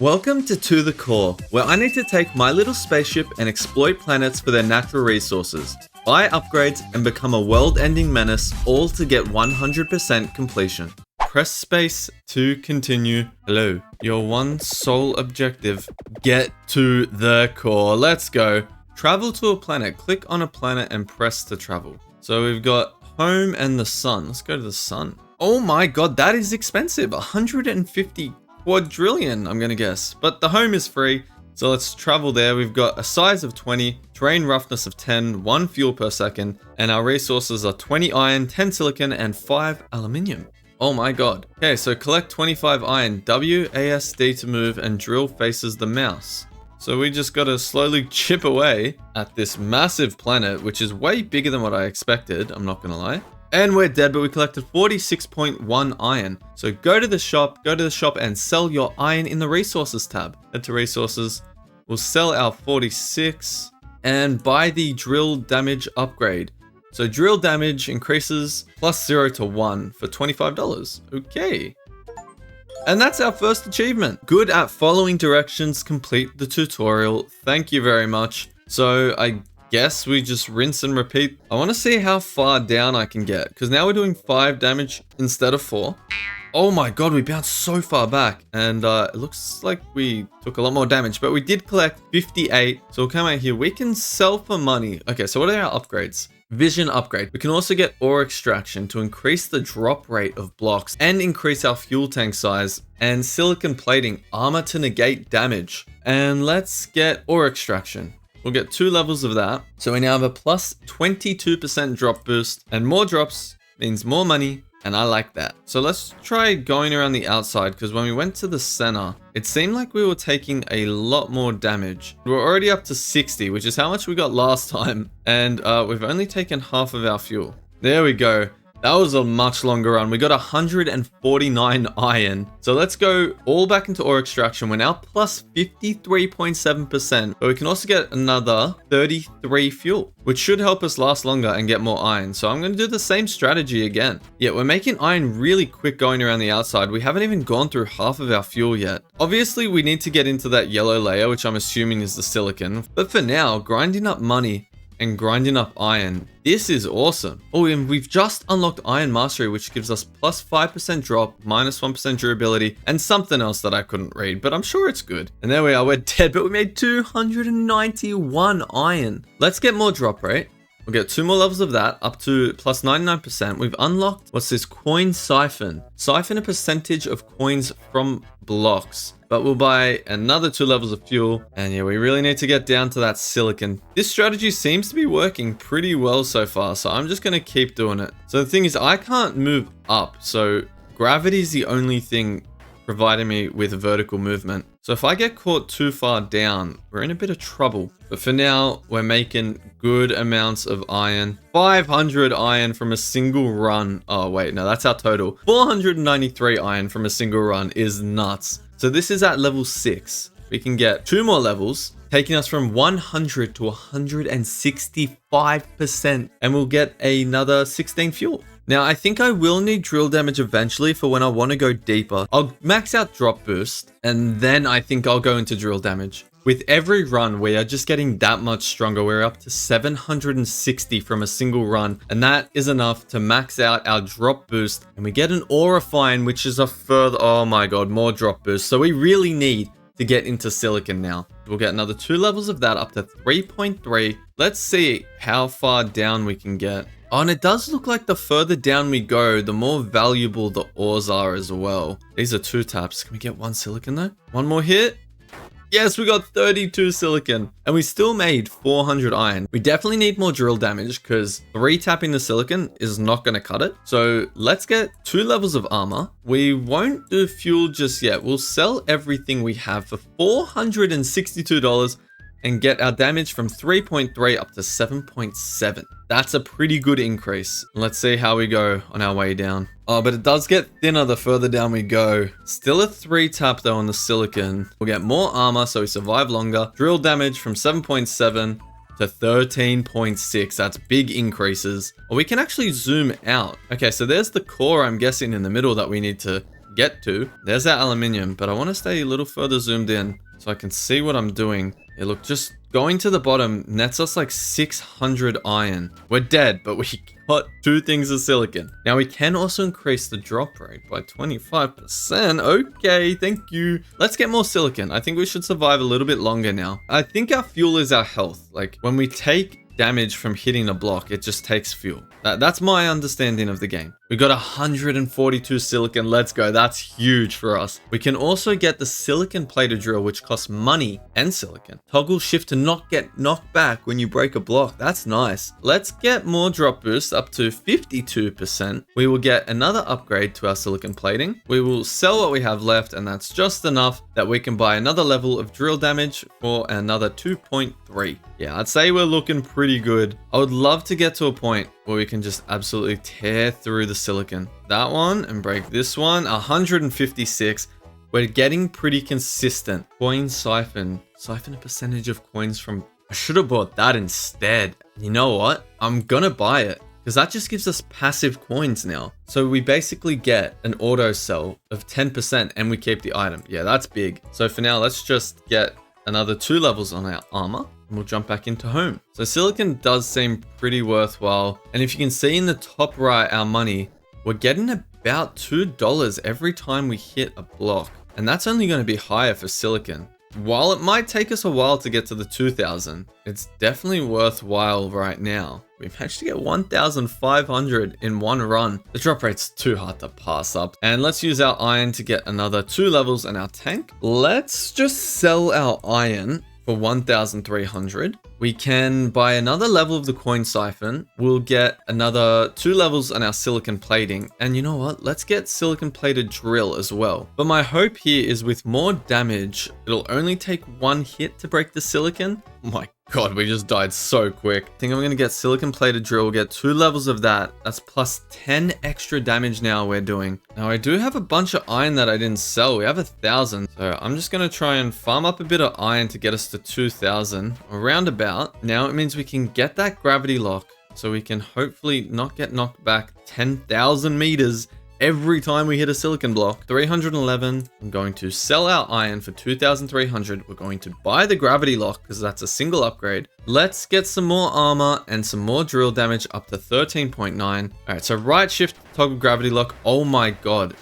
Welcome to the Core, where I need to take my little spaceship and exploit planets for their natural resources, buy upgrades, and become a world-ending menace, all to get 100% completion. Press space to continue. Hello, your one sole objective, get to the core. Let's go. Travel to a planet. Click on a planet and press to travel. So we've got home and the sun. Let's go to the sun. Oh my god, that is expensive. 150 quadrillion, I'm gonna guess. But the home is free, so let's travel there. We've got a size of 20, terrain roughness of 10, 1 fuel per second, and our resources are 20 iron, 10 silicon, and 5 aluminium. Oh my god. Okay, so collect 25 iron. WASD to move, and drill faces the mouse. So we just gotta slowly chip away at this massive planet, which is way bigger than what I expected, I'm not gonna lie. And we're dead, but we collected 46.1 iron. So go to the shop and sell your iron in the resources tab. Head to resources, we'll sell our 46 and buy the drill damage upgrade. So drill damage increases plus 0 to 1 for $25. Okay. And that's our first achievement. Good at following directions, complete the tutorial. Thank you very much. So I guess we just rinse and repeat. I want to see how far down I can get, because now we're doing 5 damage instead of 4. Oh my god, we bounced so far back, and it looks like we took a lot more damage, but we did collect 58. So we'll come out here. We can sell for money. Okay, so what are our upgrades? Vision upgrade. We can also get ore extraction to increase the drop rate of blocks and increase our fuel tank size, and silicon plating, armor to negate damage. And let's get ore extraction. We'll get 2 levels of that. So we now have a plus 22% drop boost, and more drops means more money, and I like that. So let's try going around the outside, because when we went to the center, it seemed like we were taking a lot more damage. We're already up to 60, which is how much we got last time, and we've only taken half of our fuel. There we go. That was a much longer run. We got 149 iron. So let's go all back into ore extraction. We're now plus 53.7%, but we can also get another 33 fuel, which should help us last longer and get more iron. So I'm going to do the same strategy again. Yeah, we're making iron really quick going around the outside. We haven't even gone through half of our fuel yet. Obviously, we need to get into that yellow layer, which I'm assuming is the silicon. But for now, grinding up money and grinding up iron, this is awesome. Oh, and we've just unlocked Iron Mastery, which gives us plus 5% drop, minus 1% durability, and something else that I couldn't read, but I'm sure it's good. And there we are, we're dead, but we made 291 iron. Let's get more drop rate. We'll get 2 more levels of that, up to plus 99%. We've unlocked, what's this? Coin Siphon. Siphon a percentage of coins from blocks. But we'll buy another 2 levels of fuel. And yeah, we really need to get down to that silicon. This strategy seems to be working pretty well so far, so I'm just going to keep doing it. So the thing is, I can't move up. So gravity is the only thing providing me with vertical movement. So if I get caught too far down, we're in a bit of trouble. But for now, we're making good amounts of iron. 500 iron from a single run. Oh wait, no, that's our total. 493 iron from a single run is nuts. So this is at level 6. We can get 2 more levels, taking us from 100 to 165%. And we'll get another 16 fuel. Now, I think I will need drill damage eventually for when I want to go deeper. I'll max out drop boost, and then I think I'll go into drill damage. With every run, we are just getting that much stronger. We're up to 760 from a single run, and that is enough to max out our drop boost. And we get an ore refine, which is a further, oh my god, more drop boost. So we really need to get into silicon now. We'll get another 2 levels of that, up to 3.3. Let's see how far down we can get. Oh, and it does look like the further down we go, the more valuable the ores are as well. These are 2 taps. Can we get 1 silicon though? 1 more hit. Yes, we got 32 silicon, and we still made 400 iron. We definitely need more drill damage, because 3 tapping the silicon is not going to cut it. So let's get 2 levels of armor. We won't do fuel just yet. We'll sell everything we have for $462 and get our damage from 3.3 up to 7.7. That's a pretty good increase. Let's see how we go on our way down. Oh, but it does get thinner the further down we go. Still a 3 tap though on the silicon. We'll get more armor so we survive longer. Drill damage from 7.7 to 13.6. That's big increases. Or we can actually zoom out. Okay, so there's the core, I'm guessing, in the middle that we need to get to. There's that aluminium, but I want to stay a little further zoomed in so I can see what I'm doing. Yeah, look, just going to the bottom nets us like 600 iron. We're dead, but we got 2 things of silicon. Now we can also increase the drop rate by 25%. Okay, thank you. Let's get more silicon. I think we should survive a little bit longer now. I think our fuel is our health. Like when we take damage from hitting a block, it just takes fuel. That's my understanding of the game. We got 142 silicon. Let's go. That's huge for us. We can also get the silicon plated drill, which costs money and silicon. Toggle shift to not get knocked back when you break a block. That's nice. Let's get more drop boost up to 52%. We will get another upgrade to our silicon plating. We will sell what we have left, and that's just enough that we can buy another level of drill damage for another 2.3. Yeah, I'd say we're looking pretty good. I would love to get to a point where we can just absolutely tear through the silicon. That one and break this one. 156. We're getting pretty consistent. Coin siphon. Siphon a percentage of coins from... I should have bought that instead. You know what? I'm gonna buy it because that just gives us passive coins now. So we basically get an auto sell of 10% and we keep the item. Yeah, that's big. So for now, let's just get another 2 levels on our armor. We'll jump back into home. So silicon does seem pretty worthwhile. And if you can see in the top right, our money, we're getting about $2 every time we hit a block. And that's only going to be higher for silicon. While it might take us a while to get to the 2000, it's definitely worthwhile right now. We managed to get 1,500 in one run. The drop rate's too hard to pass up. And let's use our iron to get another 2 levels in our tank. Let's just sell our iron for 1,300. We can buy another level of the coin siphon. We'll get another 2 levels on our silicon plating. And you know what? Let's get silicon plated drill as well. But my hope here is with more damage, it'll only take 1 hit to break the silicon. Oh my God, we just died so quick. I think I'm gonna get silicon plated drill, get 2 levels of that. That's plus 10 extra damage now we're doing. Now I do have a bunch of iron that I didn't sell. We have 1,000. So I'm just gonna try and farm up a bit of iron to get us to 2,000 around about. Now it means we can get that gravity lock so we can hopefully not get knocked back 10,000 meters every time we hit a silicon block. 311. I'm going to sell our iron for 2,300. We're going to buy the gravity lock because that's a single upgrade. Let's get some more armor and some more drill damage up to 13.9. All right, so right shift, toggle gravity lock. Oh my God.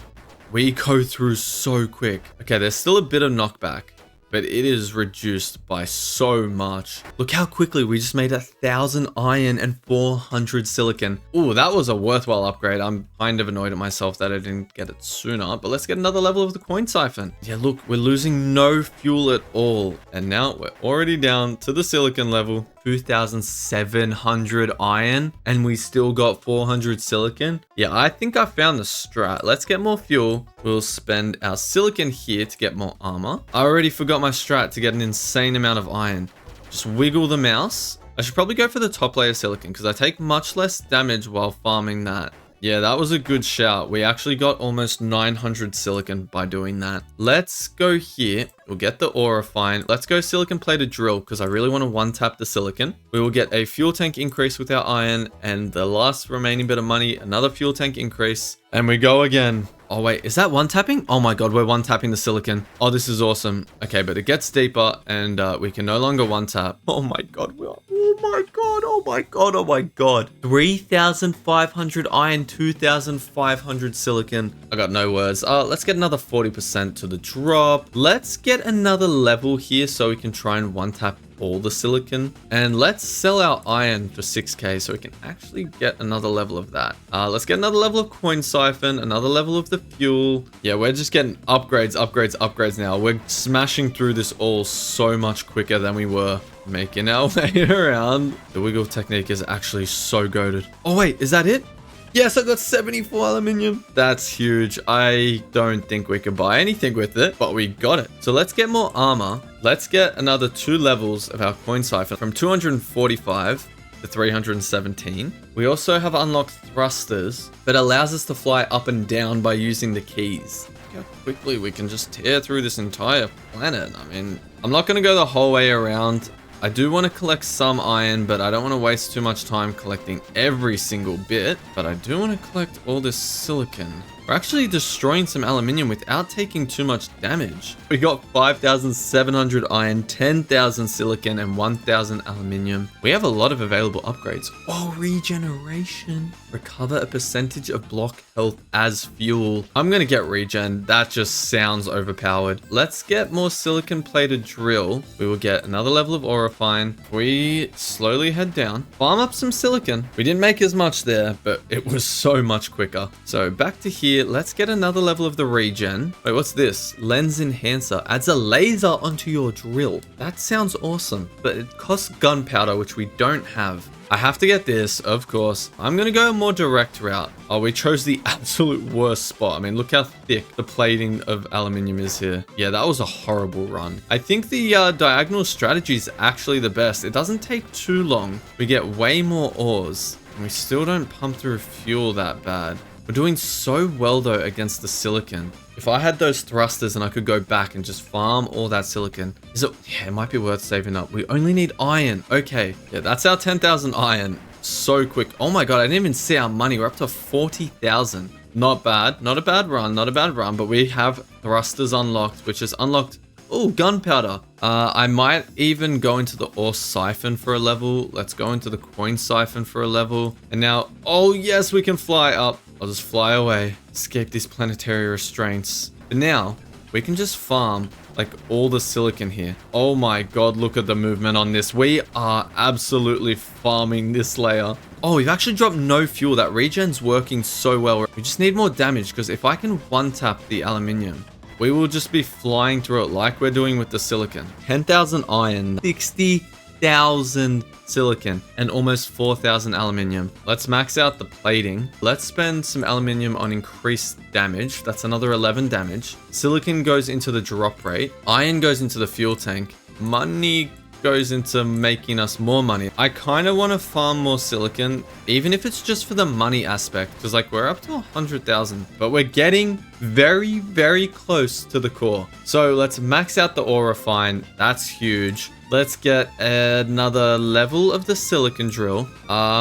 We go through so quick. Okay, there's still a bit of knockback, but it is reduced by so much. Look how quickly we just made 1,000 iron and 400 silicon. Ooh, that was a worthwhile upgrade. I'm kind of annoyed at myself that I didn't get it sooner, but let's get another level of the coin siphon. Yeah, look, we're losing no fuel at all. And now we're already down to the silicon level. 2,700 iron and we still got 400 silicon. Yeah, I think I found the strat. Let's get more fuel. We'll spend our silicon here to get more armor. I already forgot my strat to get an insane amount of iron. Just wiggle the mouse. I should probably go for the top layer silicon because I take much less damage while farming that. Yeah, that was a good shout. We actually got almost 900 silicon by doing that. Let's go here. We'll get the ore refined. Let's go silicon plated drill because I really want to one tap the silicon. We will get a fuel tank increase with our iron and the last remaining bit of money, another fuel tank increase. And we go again. Oh wait, is that one tapping? Oh my God, we're one tapping the silicon. Oh, this is awesome. Okay, but it gets deeper and we can no longer one tap. Oh my God, oh my God, oh my God, oh my God. 3,500 iron, 2,500 silicon. I got no words. Let's get another 40% to the drop. Let's get another level here so we can try and one tap all the silicon, and let's sell our iron for 6k so we can actually get another level of that. Let's get another level of coin siphon, another level of the fuel. Yeah, we're just getting upgrades now. We're smashing through this all so much quicker than we were making our way around. The wiggle technique is actually so goated. Oh wait, is that it? Yes, I got 74 aluminium. That's huge. I don't think we could buy anything with it, but we got it. So let's get more armor. Let's get another 2 levels of our coin siphon from 245 to 317. We also have unlocked thrusters that allows us to fly up and down by using the keys. Look how quickly we can just tear through this entire planet. I mean, I'm not going to go the whole way around. I do want to collect some iron, but I don't want to waste too much time collecting every single bit. But I do want to collect all this silicon. We're actually destroying some aluminium without taking too much damage. We got 5,700 iron, 10,000 silicon, and 1,000 aluminium. We have a lot of available upgrades. Oh, regeneration. Recover a percentage of block health as fuel. I'm gonna get regen. That just sounds overpowered. Let's get more silicon plated drill. We will get another level of orifine. We slowly head down, farm up some silicon. We didn't make as much there, but it was so much quicker. So back to here. Let's get another level of the regen. Wait, what's this? Lens enhancer adds a laser onto your drill. That sounds awesome, but it costs gunpowder, which we don't have. I have to get this, of course. I'm gonna go a more direct route. Oh, we chose the absolute worst spot. I mean, look how thick the plating of aluminium is here. Yeah, that was a horrible run. I think the diagonal strategy is actually the best. It doesn't take too long. We get way more ores, and we still don't pump through fuel that bad. We're doing so well though against the silicon. If I had those thrusters and I could go back and just farm all that silicon, yeah, it might be worth saving up. We only need iron. Okay, yeah, that's our 10,000 iron. So quick. Oh my god, I didn't even see our money. We're up to 40,000. Not bad. Not a bad run. Not a bad run. But we have thrusters unlocked, which is unlocked. Oh, gunpowder. I might even go into the ore siphon for a level. Let's go into the coin siphon for a level. And now, oh yes, we can fly up. I'll just fly away. Escape these planetary restraints. But now, we can just farm like all the silicon here. Oh my god, look at the movement on this. We are absolutely farming this layer. Oh, we've actually dropped no fuel. That regen's working so well. We just need more damage because if I can one-tap the aluminium, we will just be flying through it like we're doing with the silicon. 10,000 iron, 60,000 silicon, and almost 4,000 aluminium. Let's max out the plating. Let's spend some aluminium on increased damage. That's another 11 damage. Silicon goes into the drop rate. Iron goes into the fuel tank. Money goes into making us more money. I kind of want to farm more silicon, even if it's just for the money aspect, because like we're up to 100,000, but we're getting very, very close to the core. So let's max out the ore refine. That's huge. Let's get another level of the silicon drill.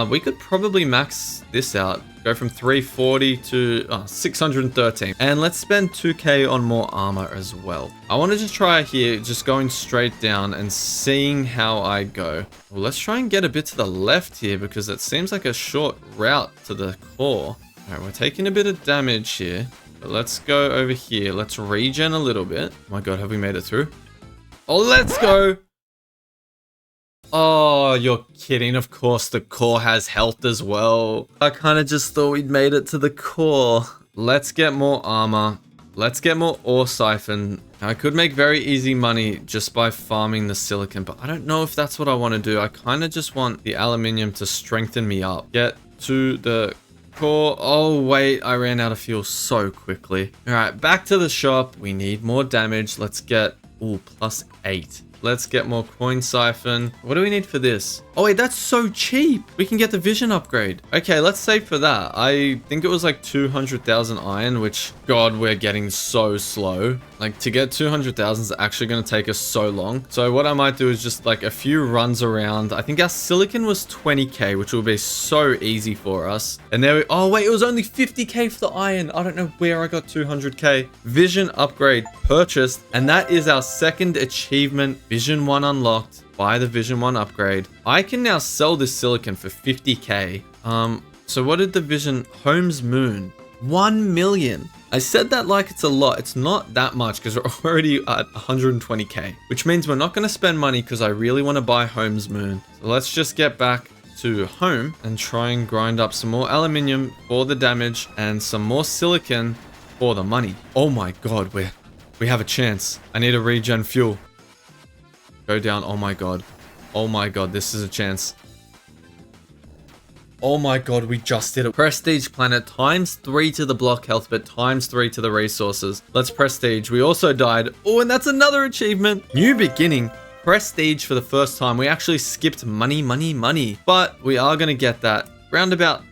We could probably max this out. Go from 340 to 613. And let's spend 2k on more armor as well. I want to just try here, just going straight down and seeing how I go. Well, let's try and get a bit to the left here because it seems like a short route to the core. All right, we're taking a bit of damage here. But let's go over here. Let's regen a little bit. Oh my god, have we made it through? Oh, let's go! Oh, you're kidding. Of course, the core has health as well. I kind of just thought we'd made it to the core. Let's get more armor. Let's get more ore siphon. I could make very easy money just by farming the silicon, but I don't know if that's what I want to do. I kind of just want the aluminium to strengthen me up. Get to the core. Oh, wait. I ran out of fuel so quickly. All right, back to the shop. We need more damage. Let's get, +8. Let's get more coin siphon. What do we need for this? Oh wait, that's so cheap. We can get the vision upgrade. Okay, let's save for that. I think it was like 200,000 iron, which god, we're getting so slow. Like to get 200,000 is actually going to take us so long. So what I might do is just like a few runs around. I think our silicon was 20k, which will be so easy for us. And there we, oh wait, it was only 50k for the iron. I don't know where I got 200k. Vision upgrade purchased. And that is our second achievement. Vision 1 unlocked. Buy the Vision 1 upgrade. I can now sell this silicon for 50k. So what did the Vision Holmes Moon? 1 million. I said that like it's a lot. It's not that much because we're already at 120k, which means we're not going to spend money because I really want to buy Holmes Moon. So let's just get back to home and try and grind up some more aluminium for the damage and some more silicon for the money. Oh my god, we have a chance. I need a regen fuel. Go down. Oh my god. Oh my god, this is a chance. Oh my god, we just did it. Prestige planet ×3 to the block health, but ×3 to the resources. Let's prestige. We also died. Oh, and that's another achievement. New beginning. Prestige for the first time. We actually skipped money. But we are going to get that. Roundabout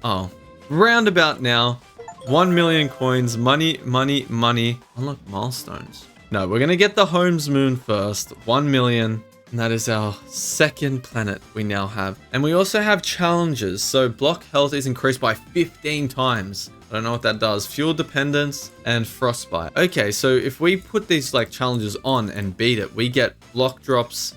now. 1 million coins. Money. Unlock milestones. No, we're going to get the Holmes Moon first. 1 million. And that is our second planet we now have. And we also have challenges. So block health is increased by 15 times. I don't know what that does. Fuel dependence and frostbite. Okay, so if we put these like challenges on and beat it, we get block drops,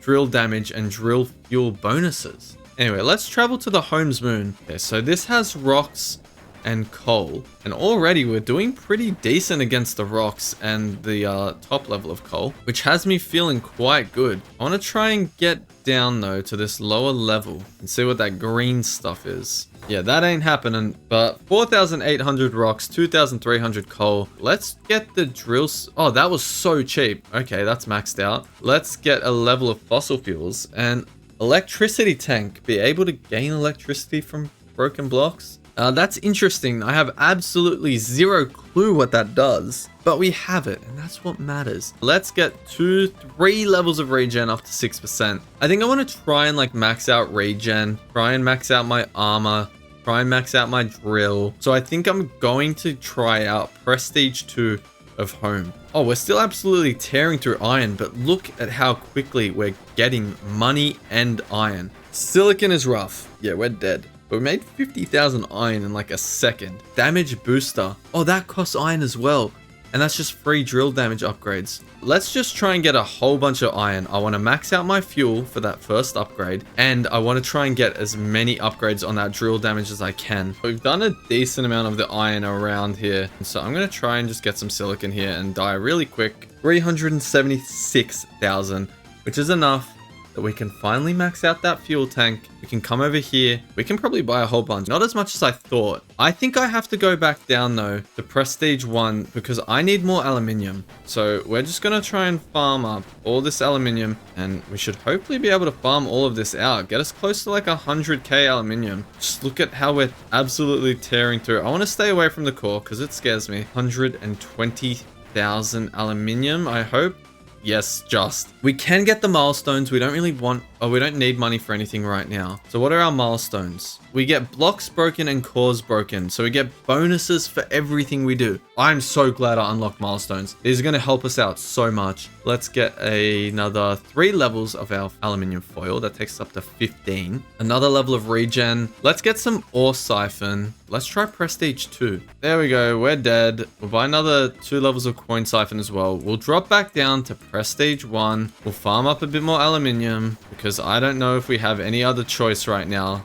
drill damage, and drill fuel bonuses. Anyway, let's travel to the home's moon. Okay, so this has rocks and coal, and already we're doing pretty decent against the rocks and the top level of coal, which has me feeling quite good. I want to try and get down though to this lower level and see what that green stuff is. Yeah, that ain't happening, but 4,800 rocks, 2,300 coal. Let's get the drills. Oh, that was so cheap. Okay, that's maxed out. Let's get a level of fossil fuels and electricity tank. Be able to gain electricity from broken blocks. That's interesting. I have absolutely zero clue what that does, but we have it, and that's what matters. Let's get 3 levels of regen up to 6%. I think I want to try and like max out regen, try and max out my armor, try and max out my drill. So I think I'm going to try out Prestige 2 of home. Oh, we're still absolutely tearing through iron, but look at how quickly we're getting money and iron. Silicon is rough. Yeah, we're dead. But we made 50,000 iron in like a second. Damage booster. Oh, that costs iron as well. And that's just free drill damage upgrades. Let's just try and get a whole bunch of iron. I want to max out my fuel for that first upgrade. And I want to try and get as many upgrades on that drill damage as I can. We've done a decent amount of the iron around here. So I'm going to try and just get some silicon here and die really quick. 376,000, which is enough that we can finally max out that fuel tank. We can come over here. We can probably buy a whole bunch. Not as much as I thought. I think I have to go back down though to Prestige 1 because I need more aluminium. So we're just going to try and farm up all this aluminium, and we should hopefully be able to farm all of this out. Get us close to like 100k aluminium. Just look at how we're absolutely tearing through. I want to stay away from the core because it scares me. 120,000 aluminium, I hope. Yes, just. We can get the milestones. We don't really want, we don't need money for anything right now. So what are our milestones? We get blocks broken and cores broken. So we get bonuses for everything we do. I'm so glad I unlocked milestones. These are going to help us out so much. Let's get another 3 levels of our aluminium foil. That takes us up to 15. Another level of regen. Let's get some ore siphon. Let's try Prestige 2. There we go. We're dead. We'll buy another 2 levels of coin siphon as well. We'll drop back down to Prestige 1. We'll farm up a bit more aluminium because I don't know if we have any other choice right now.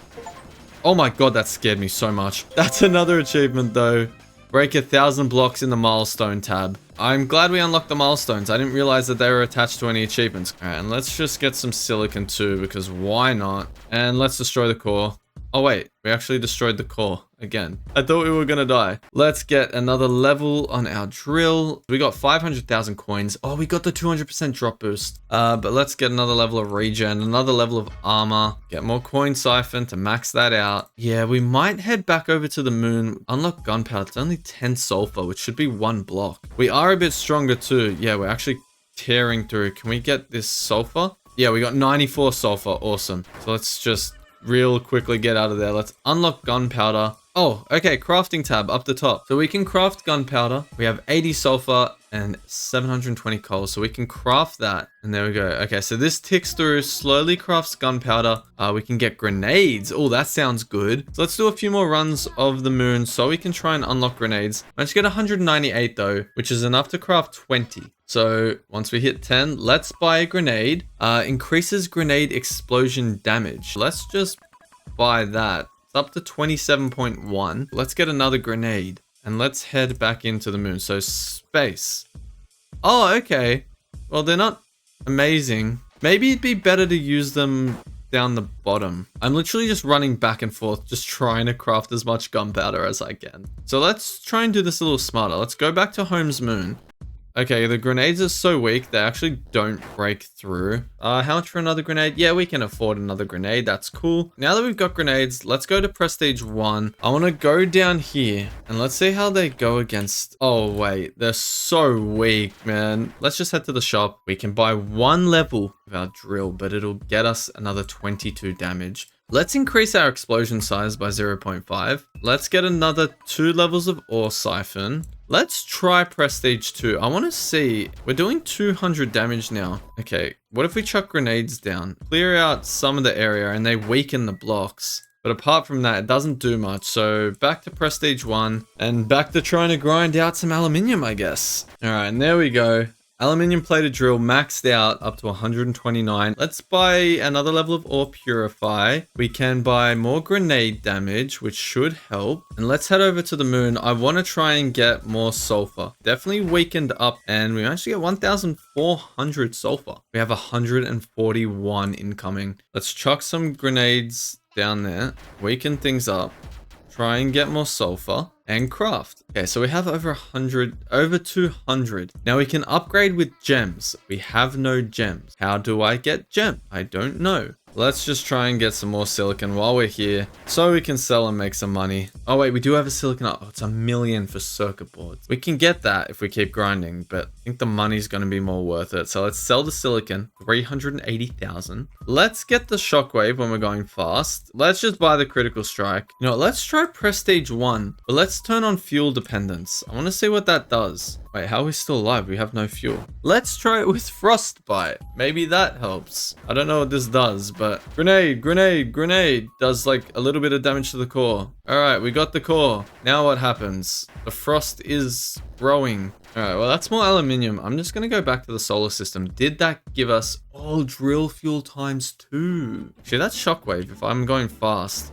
Oh my god, that scared me so much. That's another achievement though. Break 1,000 blocks in the milestone tab. I'm glad we unlocked the milestones. I didn't realize that they were attached to any achievements. Alright, and let's just get some silicon too, because why not? And let's destroy the core. Oh wait, we actually destroyed the core again. I thought we were gonna die. Let's get another level on our drill. We got 500,000 coins. Oh, we got the 200% drop boost. But let's get another level of regen, another level of armor, get more coin siphon to max that out. Yeah, we might head back over to the moon. Unlock gunpowder. It's only 10 sulfur, which should be 1 block. We are a bit stronger too. Yeah, we're actually tearing through. Can we get this sulfur? Yeah, we got 94 sulfur. Awesome. So let's just real quickly get out of there. Let's unlock gunpowder. Oh, okay, crafting tab up the top. So we can craft gunpowder. We have 80 sulfur and 720 coal, so we can craft that. And there we go. Okay, so this ticks through, slowly crafts gunpowder. We can get grenades. Oh, that sounds good. So let's do a few more runs of the moon so we can try and unlock grenades. Let's get 198 though, which is enough to craft 20. So once we hit 10, let's buy a grenade. Increases grenade explosion damage. Let's just buy that. It's up to 27.1. Let's get another grenade and let's head back into the moon. So space. Oh, okay. Well, they're not amazing. Maybe it'd be better to use them down the bottom. I'm literally just running back and forth, just trying to craft as much gunpowder as I can. So let's try and do this a little smarter. Let's go back to Home's moon. Okay, the grenades are so weak, they actually don't break through. How much for another grenade? Yeah, we can afford another grenade. That's cool. Now that we've got grenades, let's go to Prestige 1. I want to go down here and let's see how they go against... Oh, wait. They're so weak, man. Let's just head to the shop. We can buy 1 level of our drill, but it'll get us another 22 damage. Let's increase our explosion size by 0.5. Let's get another 2 levels of ore siphon. Let's try Prestige 2. I want to see. We're doing 200 damage now. Okay, what if we chuck grenades down? Clear out some of the area and they weaken the blocks. But apart from that, it doesn't do much. So back to Prestige 1 and back to trying to grind out some aluminium, I guess. All right, and there we go. Aluminium plated drill maxed out up to 129. Let's buy another level of ore purify. We can buy more grenade damage, which should help. And let's head over to the moon. I want to try and get more sulfur. Definitely weakened up, and we managed to get 1,400 sulfur. We have 141 incoming. Let's chuck some grenades down there. Weaken things up. Try and get more sulfur and craft. Okay, so we have over 100, over 200. Now we can upgrade with gems. We have no gems. How do I get gem? I don't know. Let's just try and get some more silicon while we're here so we can sell and make some money. Oh wait, we do have a silicon. Oh, it's 1 million for circuit boards. We can get that if we keep grinding, but I think the money's going to be more worth it. So let's sell the silicon, 380,000. Let's get the shockwave when we're going fast. Let's just buy the critical strike. You know, let's try Prestige 1, but let's turn on fuel dependence. I want to see what that does. Wait, how are we still alive? We have no fuel. Let's try it with frostbite. Maybe that helps. I don't know what this does, but grenade does like a little bit of damage to the core. All right, we got the core. Now what happens? The frost is growing. All right, well, that's more aluminium. I'm just going to go back to the solar system. Did that give us drill fuel times 2? Actually, that's shockwave. If I'm going fast,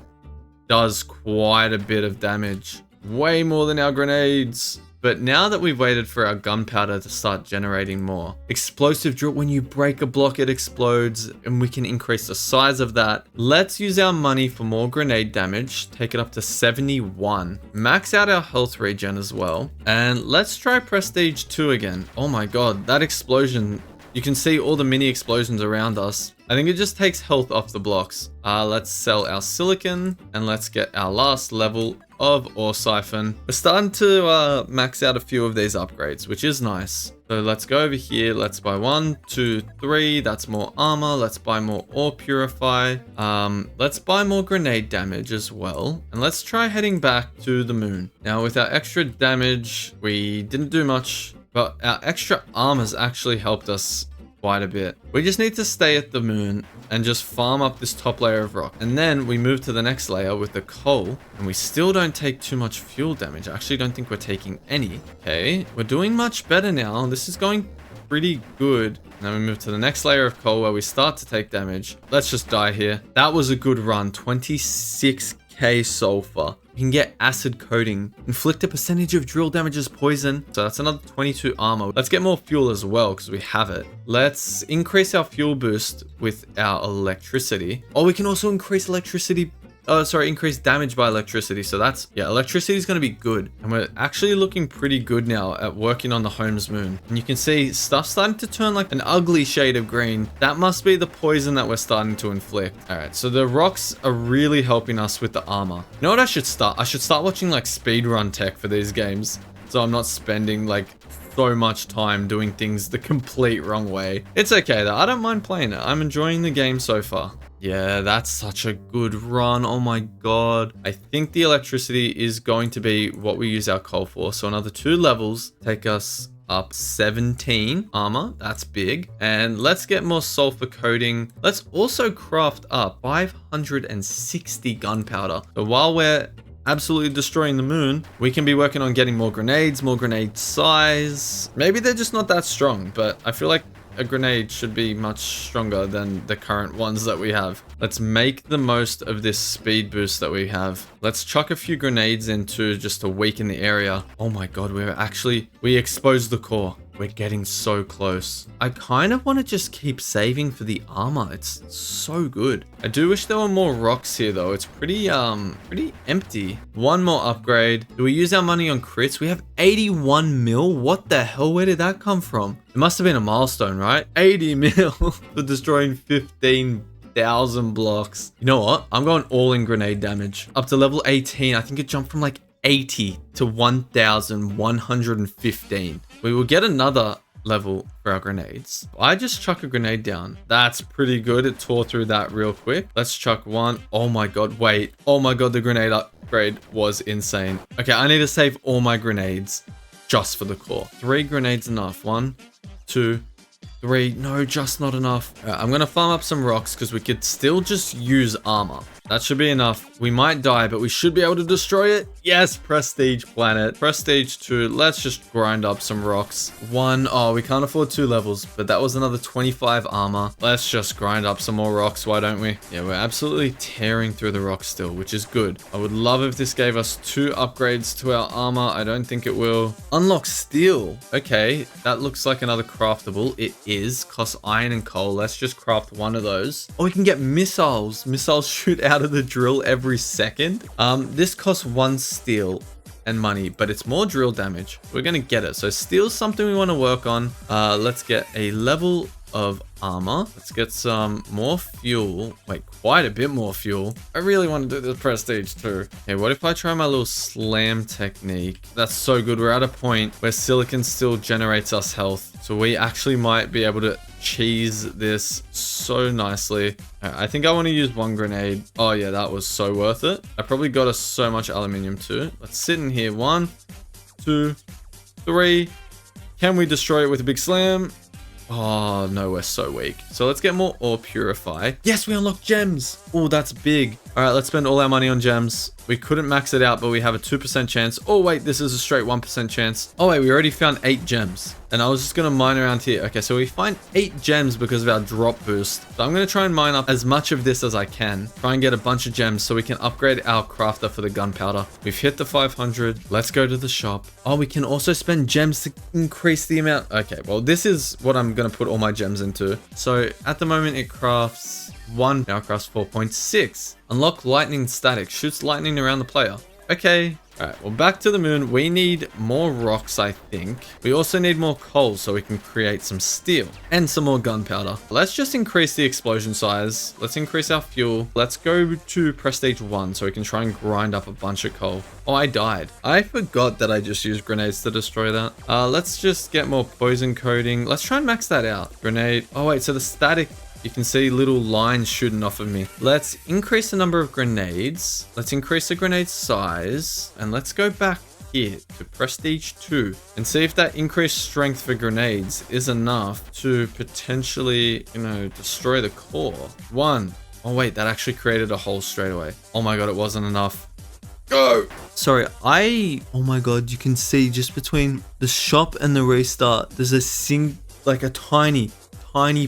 does quite a bit of damage. Way more than our grenades. But now that we've waited for our gunpowder to start generating more, explosive drill, when you break a block, it explodes, and we can increase the size of that. Let's use our money for more grenade damage, take it up to 71. Max out our health regen as well. And let's try Prestige 2 again. Oh my god, that explosion. You can see all the mini explosions around us. I think it just takes health off the blocks. Let's sell our silicon and let's get our last level of ore siphon. We're starting to max out a few of these upgrades, which is nice. So let's go over here. Let's buy 1, 2, 3. That's more armor. Let's buy more ore purify. Let's buy more grenade damage as well. And let's try heading back to the moon. Now with our extra damage, we didn't do much, but our extra armor's actually helped us quite a bit. We just need to stay at the moon and just farm up this top layer of rock. And then we move to the next layer with the coal, and we still don't take too much fuel damage. I actually don't think we're taking any. Okay, we're doing much better now. This is going pretty good. Now we move to the next layer of coal where we start to take damage. Let's just die here. That was a good run. 26k sulfur. You can get acid coating. Inflict a percentage of drill damage as poison. So that's another 22 armor. Let's get more fuel as well because we have it. Let's increase our fuel boost with our electricity. Oh, we can also increase increase damage by electricity. So that's, yeah, electricity is going to be good. And we're actually looking pretty good now at working on the Holmes moon. And you can see stuff starting to turn like an ugly shade of green. That must be the poison that we're starting to inflict. All right, so the rocks are really helping us with the armor. You know what I should start? I should start watching like speedrun tech for these games. So I'm not spending like so much time doing things the complete wrong way. It's okay though. I don't mind playing it. I'm enjoying the game so far. Yeah, that's such a good run. Oh my god. I think the electricity is going to be what we use our coal for. So another 2 levels take us up 17 armor. That's big. And let's get more sulfur coating. Let's also craft up 560 gunpowder. So while we're absolutely destroying the moon, we can be working on getting more grenades, more grenade size. Maybe they're just not that strong, but I feel like a grenade should be much stronger than the current ones that we have. Let's make the most of this speed boost that we have. Let's chuck a few grenades into just to weaken the area. Oh my god, we exposed the core. We're getting so close. I kind of want to just keep saving for the armor. It's so good. I do wish there were more rocks here though. It's pretty empty. One more upgrade. Do we use our money on crits? We have 81 mil. What the hell? Where did that come from? It must have been a milestone, right? 80 mil for destroying 15,000 blocks. You know what? I'm going all in grenade damage. Up to level 18. I think it jumped from like 80 to 1,115. We will get another level for our grenades. I just chuck a grenade down. That's pretty good. It tore through that real quick. Let's chuck one. Oh my god, wait. Oh my god, the grenade upgrade was insane. Okay, I need to save all my grenades just for the core. 3 grenades enough. 1, 2, 3. No, just not enough. All right, I'm gonna farm up some rocks because we could still just use armor. That should be enough. We might die, but we should be able to destroy it. Yes, prestige planet. Prestige 2. Let's just grind up some rocks. 1. Oh, we can't afford 2 levels, but that was another 25 armor. Let's just grind up some more rocks, why don't we? Yeah, we're absolutely tearing through the rocks still, which is good. I would love if this gave us 2 upgrades to our armor. I don't think it will. Unlock steel. Okay, that looks like another craftable. It is. Costs iron and coal. Let's just craft 1 of those. Oh, we can get missiles. Missiles shoot out of the drill every second. This costs 1 steel and money, but it's more drill damage. We're gonna get it. So steel's something we want to work on. Let's get a level of armor. Let's get some more fuel. Wait, quite a bit more fuel. I really want to do the prestige too. Okay, what if I try my little slam technique? That's so good. We're at a point where silicon still generates us health. So we actually might be able to cheese this so nicely. I think I want to use 1 grenade. Oh yeah, that was so worth it. I probably got us so much aluminium too. Let's sit in here. 1, 2, 3. Can we destroy it with a big slam? Oh no, we're so weak. So let's get more ore purify. Yes, we unlock gems. Oh, that's big. All right, let's spend all our money on gems. We couldn't max it out, but we have a 2% chance. Oh wait, this is a straight 1% chance. Oh wait, we already found 8 gems. And I was just gonna mine around here. Okay, so we find 8 gems because of our drop boost. So I'm gonna try and mine up as much of this as I can. Try and get a bunch of gems so we can upgrade our crafter for the gunpowder. We've hit the 500. Let's go to the shop. Oh, we can also spend gems to increase the amount. Okay, well, this is what I'm gonna put all my gems into. So at the moment it crafts 1, now crafts 4.6. Unlock lightning static, shoots lightning around the player. Okay. All right, well, back to the moon. We need more rocks, I think. We also need more coal so we can create some steel and some more gunpowder. Let's just increase the explosion size. Let's increase our fuel. Let's go to prestige 1 so we can try and grind up a bunch of coal. Oh, I died. I forgot that I just used grenades to destroy that. Let's just get more poison coating. Let's try and max that out. Grenade. Oh, wait, so the static... You can see little lines shooting off of me. Let's increase the number of grenades. Let's increase the grenade size. And let's go back here to prestige 2 and see if that increased strength for grenades is enough to potentially, destroy the core. 1. Oh wait, that actually created a hole straight away. Oh my god, it wasn't enough. Go! Sorry, oh my god, you can see just between the shop and the restart, there's a tiny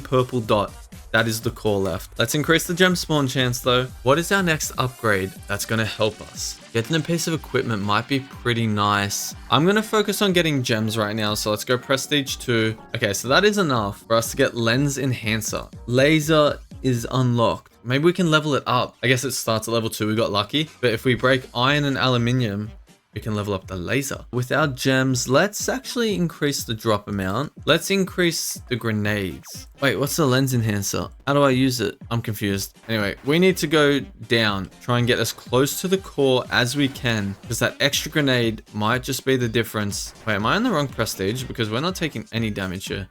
purple dot. That is the core left. Let's increase the gem spawn chance though. What is our next upgrade that's gonna help us? Getting a piece of equipment might be pretty nice. I'm gonna focus on getting gems right now, so let's go prestige 2. Okay, so that is enough for us to get lens enhancer. Laser is unlocked. Maybe we can level it up. I guess it starts at level 2, we got lucky. But if we break iron and aluminium, we can level up the laser. With our gems, let's actually increase the drop amount. Let's increase the grenades. Wait, what's the lens enhancer? How do I use it? I'm confused. Anyway, we need to go down, try and get as close to the core as we can, because that extra grenade might just be the difference. Wait, am I on the wrong prestige? Because we're not taking any damage here.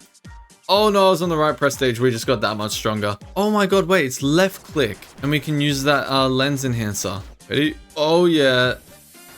Oh no, I was on the right prestige. We just got that much stronger. Oh my god, wait, it's left click. And we can use that lens enhancer. Ready? Oh yeah.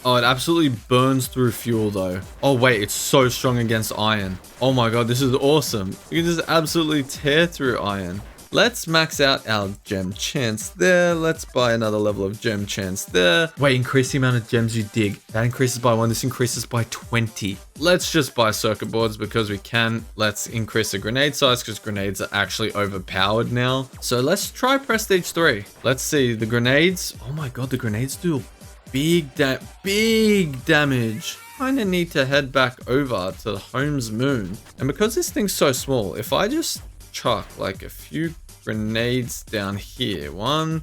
Oh, it absolutely burns through fuel though. Oh wait, it's so strong against iron. Oh my god, this is awesome. You can just absolutely tear through iron. Let's max out our gem chance there. Let's buy another level of gem chance there. Wait, increase the amount of gems you dig. That increases by 1, this increases by 20. Let's just buy circuit boards because we can. Let's increase the grenade size because grenades are actually overpowered now. So let's try prestige 3. Let's see the grenades. Oh my god, the grenades do big damage. Kinda need to head back over to the Holmes moon. And because this thing's so small, if I just chuck like a few grenades down here. 1.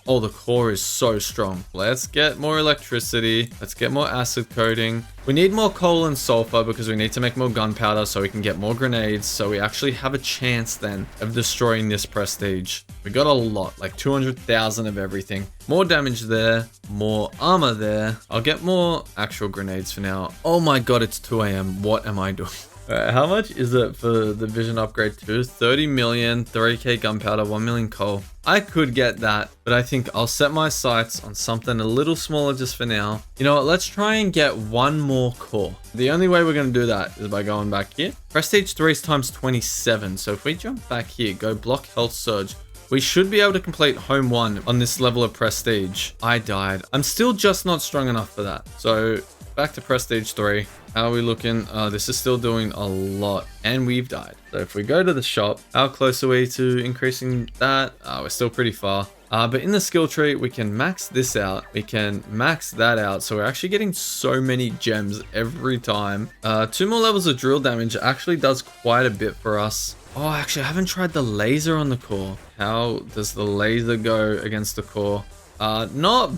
Oh, the core is so strong. Let's get more electricity. Let's get more acid coating. We need more coal and sulfur because we need to make more gunpowder so we can get more grenades. So we actually have a chance then of destroying this prestige. We got a lot, like 200,000 of everything. More damage there, more armor there. I'll get more actual grenades for now. Oh my god, it's 2 AM. What am I doing? Alright, how much is it for the vision upgrade 2? 30 million, 3k gunpowder, 1 million coal. I could get that, but I think I'll set my sights on something a little smaller just for now. You know what? Let's try and get one more core. The only way we're going to do that is by going back here. Prestige 3 is times 27. So if we jump back here, go block health surge, we should be able to complete home 1 on this level of prestige. I died. I'm still just not strong enough for that. So back to prestige 3. How are we looking? This is still doing a lot and we've died. So if we go to the shop, how close are we to increasing that? We're still pretty far. But in the skill tree, we can max this out. We can max that out. So we're actually getting so many gems every time. 2 more levels of drill damage actually does quite a bit for us. Oh, actually, I haven't tried the laser on the core. How does the laser go against the core? Not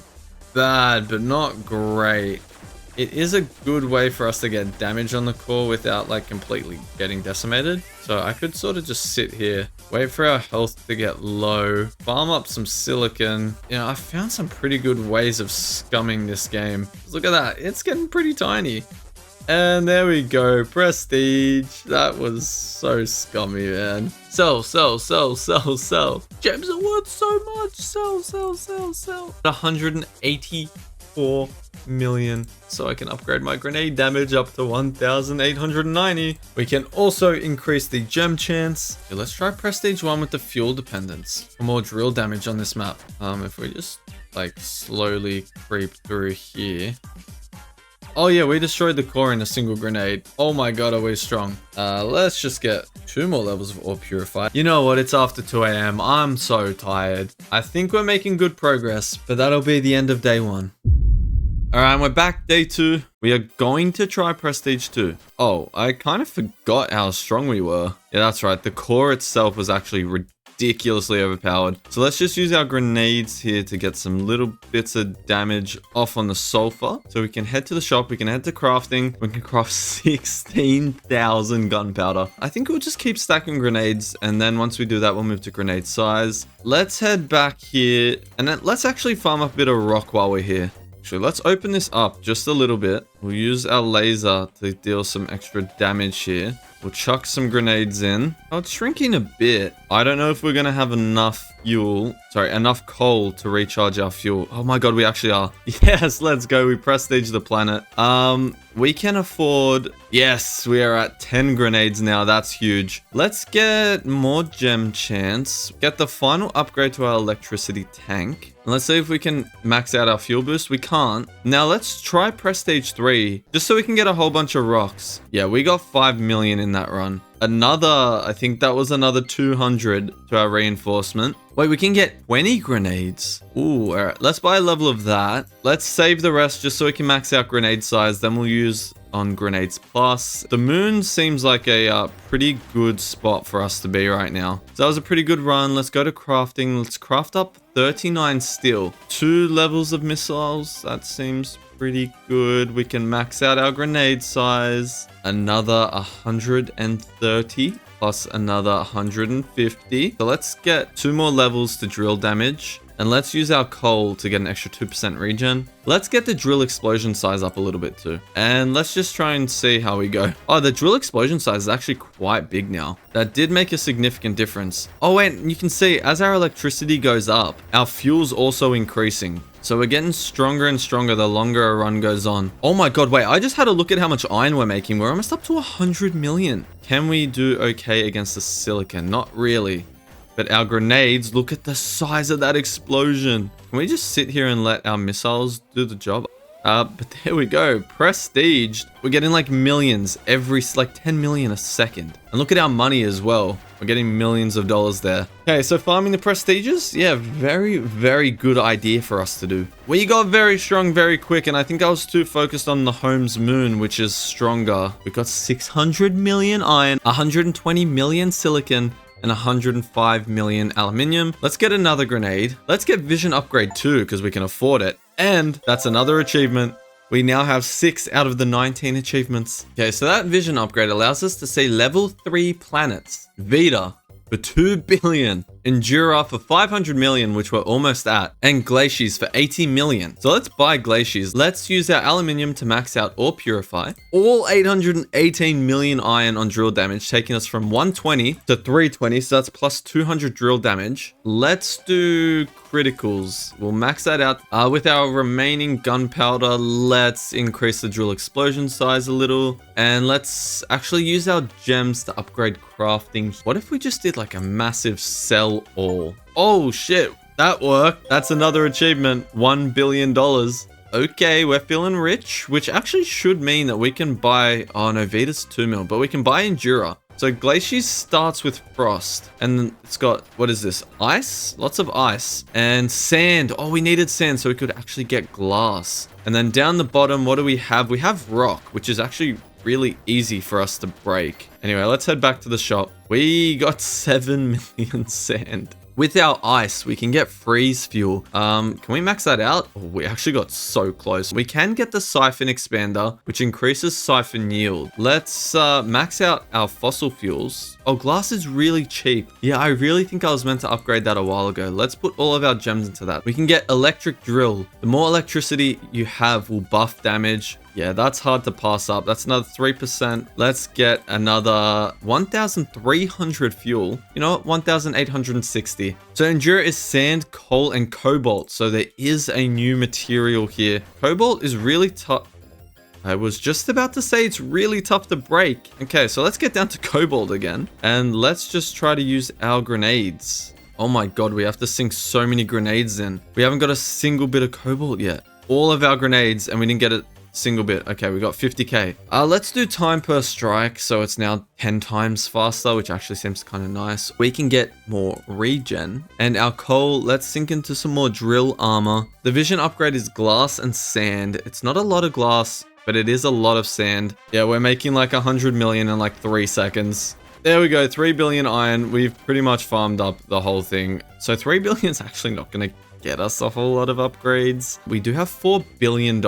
bad, but not great. It is a good way for us to get damage on the core without like completely getting decimated. So I could sort of just sit here, wait for our health to get low, farm up some silicon. You know, I found some pretty good ways of scumming this game. Look at that. It's getting pretty tiny. And there we go. Prestige. That was so scummy, man. Sell, sell, sell, sell, sell. Gems are worth so much. Sell, sell, sell, sell. 184 million, so I can upgrade my grenade damage up to 1,890. We can also increase the gem chance. Okay, let's try prestige 1 with the fuel dependence for more drill damage on this map. If we just like slowly creep through here. Oh yeah, we destroyed the core in a single grenade. Oh my god, are we strong. Let's just get 2 more levels of ore purify. You know what, it's after 2 a.m. I'm so tired. I think we're making good progress, but that'll be the end of day 1. Alright, we're back day 2. We are going to try prestige 2. Oh, I kind of forgot how strong we were. Yeah, that's right. The core itself was actually ridiculously overpowered. So let's just use our grenades here to get some little bits of damage off on the sulfur. So we can head to the shop. We can head to crafting. We can craft 16,000 gunpowder. I think we'll just keep stacking grenades. And then once we do that, we'll move to grenade size. Let's head back here. And then let's actually farm up a bit of rock while we're here. Actually, let's open this up just a little bit. We'll use our laser to deal some extra damage here. We'll chuck some grenades in. Oh, it's shrinking a bit. I don't know if we're going to have enough enough coal to recharge our fuel. Oh my god, we actually are. Yes, let's go. We prestige the planet. We can afford... Yes, we are at 10 grenades now. That's huge. Let's get more gem chance. Get the final upgrade to our electricity tank. And let's see if we can max out our fuel boost. We can't. Now let's try prestige 3, just so we can get a whole bunch of rocks. Yeah, we got 5 million in that run. I think that was another 200 to our reinforcement. Wait, we can get 20 grenades. Ooh, all right. Let's buy a level of that. Let's save the rest just so we can max out grenade size. Then we'll use on grenades plus. The moon seems like a pretty good spot for us to be right now. So that was a pretty good run. Let's go to crafting. Let's craft up 39 steel. 2 levels of missiles. That seems pretty good. We can max out our grenade size. Another 130 plus another 150. So let's get 2 more levels to drill damage. And let's use our coal to get an extra 2% regen. Let's get the drill explosion size up a little bit too. And let's just try and see how we go. Oh, the drill explosion size is actually quite big now. That did make a significant difference. Oh, wait, you can see as our electricity goes up, our fuel's also increasing. So we're getting stronger and stronger the longer a run goes on. Oh my god, wait, I just had a look at how much iron we're making. We're almost up to 100 million. Can we do okay against the silicon? Not really. But our grenades, look at the size of that explosion. Can we just sit here and let our missiles do the job? But there we go. Prestige. We're getting like millions like 10 million a second. And look at our money as well. We're getting millions of dollars there. Okay, so farming the prestiges. Yeah, very, very good idea for us to do. We got very strong very quick, and I think I was too focused on the Holmes moon, which is stronger. We got 600 million iron, 120 million silicon, and 105 million aluminium. Let's get another grenade. Let's get vision upgrade 2 because we can afford it. And that's another achievement. We now have 6 out of the 19 achievements. Okay, so that vision upgrade allows us to see level 3 planets. Vita for 2 billion. Endura for 500 million, which we're almost at, and Glaciers for 80 million. So let's buy Glaciers. Let's use our aluminium to max out or purify. All 818 million iron on drill damage, taking us from 120 to 320. So that's plus 200 drill damage. Let's do criticals. We'll max that out. With our remaining gunpowder, let's increase the drill explosion size a little. And let's actually use our gems to upgrade crafting. What if we just did like a massive sell all? Oh shit, that worked. That's another achievement. $1 billion. Okay, we're feeling rich, which actually should mean that we can buy... Oh no, Vita's 2 mil, but we can buy Endura. So Glaciers starts with frost, and it's got, what is this? Ice? Lots of ice. And sand. Oh, we needed sand so we could actually get glass. And then down the bottom, what do we have? We have rock, which is actually really easy for us to break. Anyway, let's head back to the shop. We got 7 million sand. With our ice, we can get freeze fuel. Can we max that out? Oh, we actually got so close. We can get the siphon expander, which increases siphon yield. Let's max out our fossil fuels. Oh, glass is really cheap. Yeah, I really think I was meant to upgrade that a while ago. Let's put all of our gems into that. We can get electric drill. The more electricity you have will buff damage. Yeah, that's hard to pass up. That's another 3%. Let's get another 1,300 fuel. You know what? 1,860. So Endura is sand, coal, and cobalt. So there is a new material here. Cobalt is really tough. I was just about to say it's really tough to break. Okay, so let's get down to cobalt again. And let's just try to use our grenades. Oh my god, we have to sink so many grenades in. We haven't got a single bit of cobalt yet. All of our grenades, and we didn't get a single bit. Okay, we got 50k. Let's do time per strike. So it's now 10 times faster, which actually seems kind of nice. We can get more regen. And our coal, let's sink into some more drill armor. The vision upgrade is glass and sand. It's not a lot of glass, but it is a lot of sand. Yeah, we're making like 100 million in like 3 seconds. There we go, 3 billion iron. We've pretty much farmed up the whole thing. So 3 billion is actually not going to get us a whole lot of upgrades. We do have $4 billion.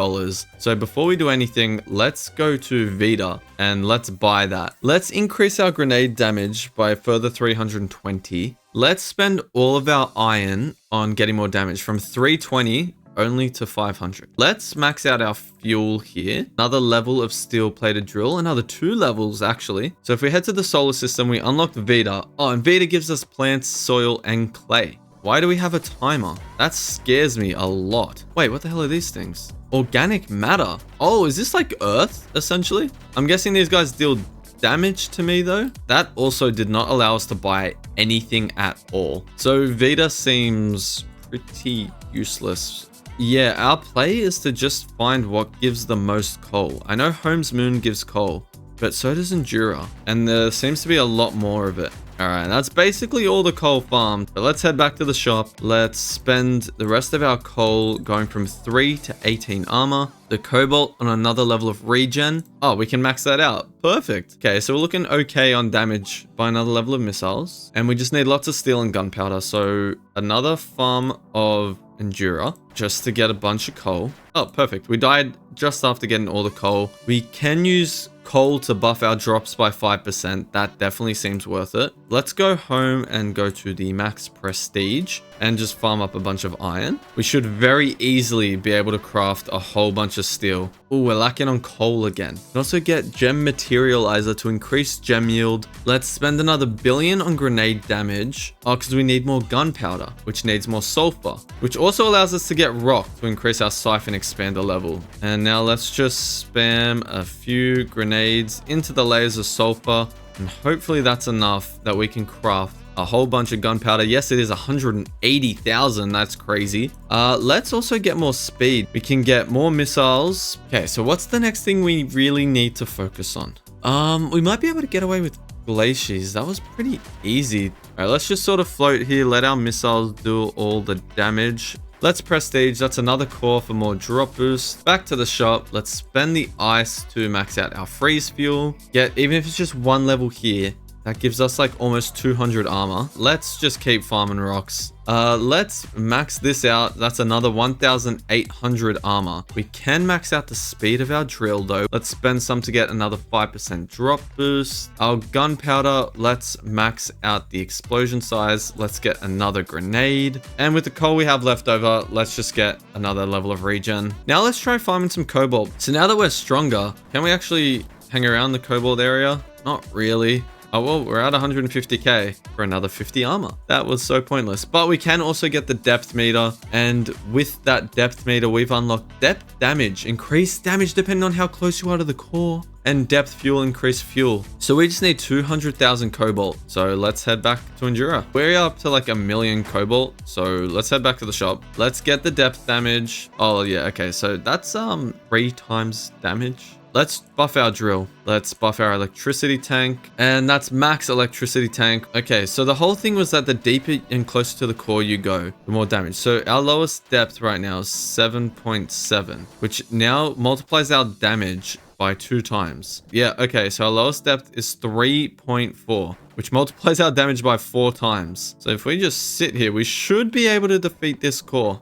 So before we do anything, let's go to Vita and let's buy that. Let's increase our grenade damage by a further 320. Let's spend all of our iron on getting more damage from 320 only to 500. Let's max out our fuel here. Another level of steel plated drill, another 2 levels actually. So if we head to the solar system, we unlock Vita. Oh, and Vita gives us plants, soil, and clay. Why do we have a timer? That scares me a lot. Wait, what the hell are these things? Organic matter. Oh, is this like Earth, essentially? I'm guessing these guys deal damage to me, though. That also did not allow us to buy anything at all. So Vita seems pretty useless. Yeah, our play is to just find what gives the most coal. I know Holmes Moon gives coal, but so does Endura. And there seems to be a lot more of it. Alright, that's basically all the coal farmed. But let's head back to the shop. Let's spend the rest of our coal going from 3 to 18 armor. The cobalt on another level of regen. Oh, we can max that out. Perfect. Okay, so we're looking okay on damage by another level of missiles. And we just need lots of steel and gunpowder. So another farm of Endura just to get a bunch of coal. Oh, perfect. We died just after getting all the coal. We can use coal to buff our drops by 5%. That definitely seems worth it. Let's go home and go to the max prestige and just farm up a bunch of iron. We should very easily be able to craft a whole bunch of steel. Oh, we're lacking on coal again. We also get gem materializer to increase gem yield. Let's spend another billion on grenade damage. Oh, because we need more gunpowder, which needs more sulfur, which also allows us to get rock to increase our siphon expander level. And now let's just spam a few grenades into the layers of sulfur. And hopefully that's enough that we can craft a whole bunch of gunpowder. Yes, it is 180,000. That's crazy. Let's also get more speed. We can get more missiles. Okay, so what's the next thing we really need to focus on? We might be able to get away with glaciers. That was pretty easy. All right, let's just sort of float here. Let our missiles do all the damage. Let's prestige. That's another core for more drop boost. Back to the shop. Let's spend the ice to max out our freeze fuel. Even if it's just 1 level here, That gives us like almost 200 armor. Let's just keep farming rocks. Let's max this out. That's another 1,800 armor. We can max out the speed of our drill though. Let's spend some to get another 5% drop boost. Our gunpowder, let's max out the explosion size. Let's get another grenade. And with the coal we have left over, let's just get another level of regen. Now let's try farming some cobalt. So now that we're stronger, can we actually hang around the cobalt area? Not really. Oh, well, we're at 150k for another 50 armor. That was so pointless. But we can also get the depth meter. And with that depth meter, we've unlocked depth damage. Increased damage depending on how close you are to the core. And depth fuel, increased fuel. So we just need 200,000 cobalt. So let's head back to Endura. We're up to like 1 million cobalt. So let's head back to the shop. Let's get the depth damage. Oh yeah, okay. So that's 3 times damage. Let's buff our drill. Let's buff our electricity tank. And that's max electricity tank. Okay, so the whole thing was that the deeper and closer to the core you go, the more damage. So our lowest depth right now is 7.7, which now multiplies our damage by 2 times. Yeah, okay, so our lowest depth is 3.4, which multiplies our damage by 4 times. So if we just sit here, we should be able to defeat this core.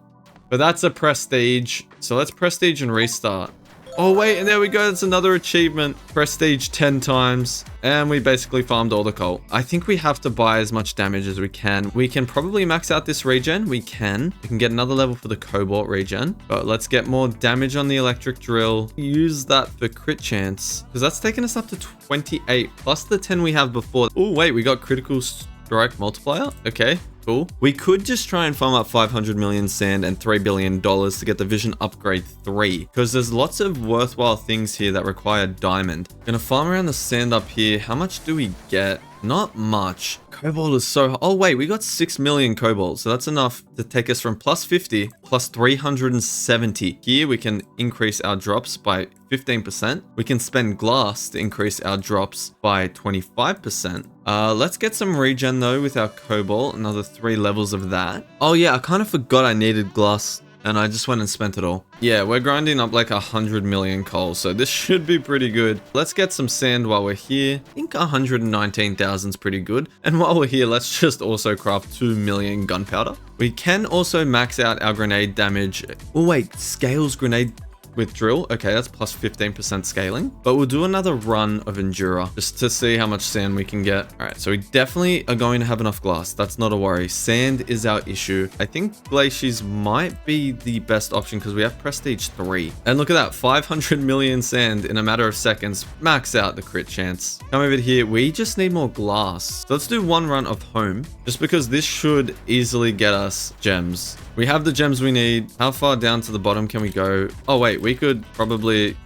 But that's a prestige. So let's prestige and restart. Oh wait, and there we go. That's another achievement. Prestige 10 times. And we basically farmed all the coal. I think we have to buy as much damage as we can. We can probably max out this regen. We can get another level for the cobalt regen. But let's get more damage on the electric drill. Use that for crit chance. Because that's taken us up to 28. Plus the 10 we have before. Oh wait, we got critical strike multiplier. Okay. Cool. We could just try and farm up 500 million sand and $3 billion to get the Vision Upgrade 3, because there's lots of worthwhile things here that require diamond. Gonna farm around the sand up here. How much do we get? Not much. Cobalt is so... Oh wait, we got 6 million cobalt, so that's enough to take us from plus 50 plus 370. Here we can increase our drops by 15%. We can spend glass to increase our drops by 25%. Let's get some regen though with our cobalt. Another 3 levels of that. Oh yeah, I kind of forgot I needed glass. And I just went and spent it all. Yeah, we're grinding up like 100 million coal, so this should be pretty good. Let's get some sand while we're here. I think 119,000 is pretty good. And while we're here, let's just also craft 2 million gunpowder. We can also max out our grenade damage. Oh wait, scales grenade with drill. Okay, that's plus 15% scaling. But we'll do another run of Endura just to see how much sand we can get. All right, so we definitely are going to have enough glass. That's not a worry. Sand is our issue. I think glaciers might be the best option because we have prestige 3. And look at that, 500 million sand in a matter of seconds. Max out the crit chance. Come over here. We just need more glass. So let's do one run of home just because this should easily get us gems. We have the gems we need. How far down to the bottom can we go? Oh wait, we could probably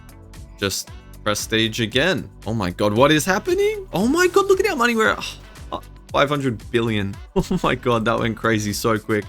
just prestige again. Oh my god, what is happening? Oh my god, look at our money. We're 500 billion. Oh my god, that went crazy so quick.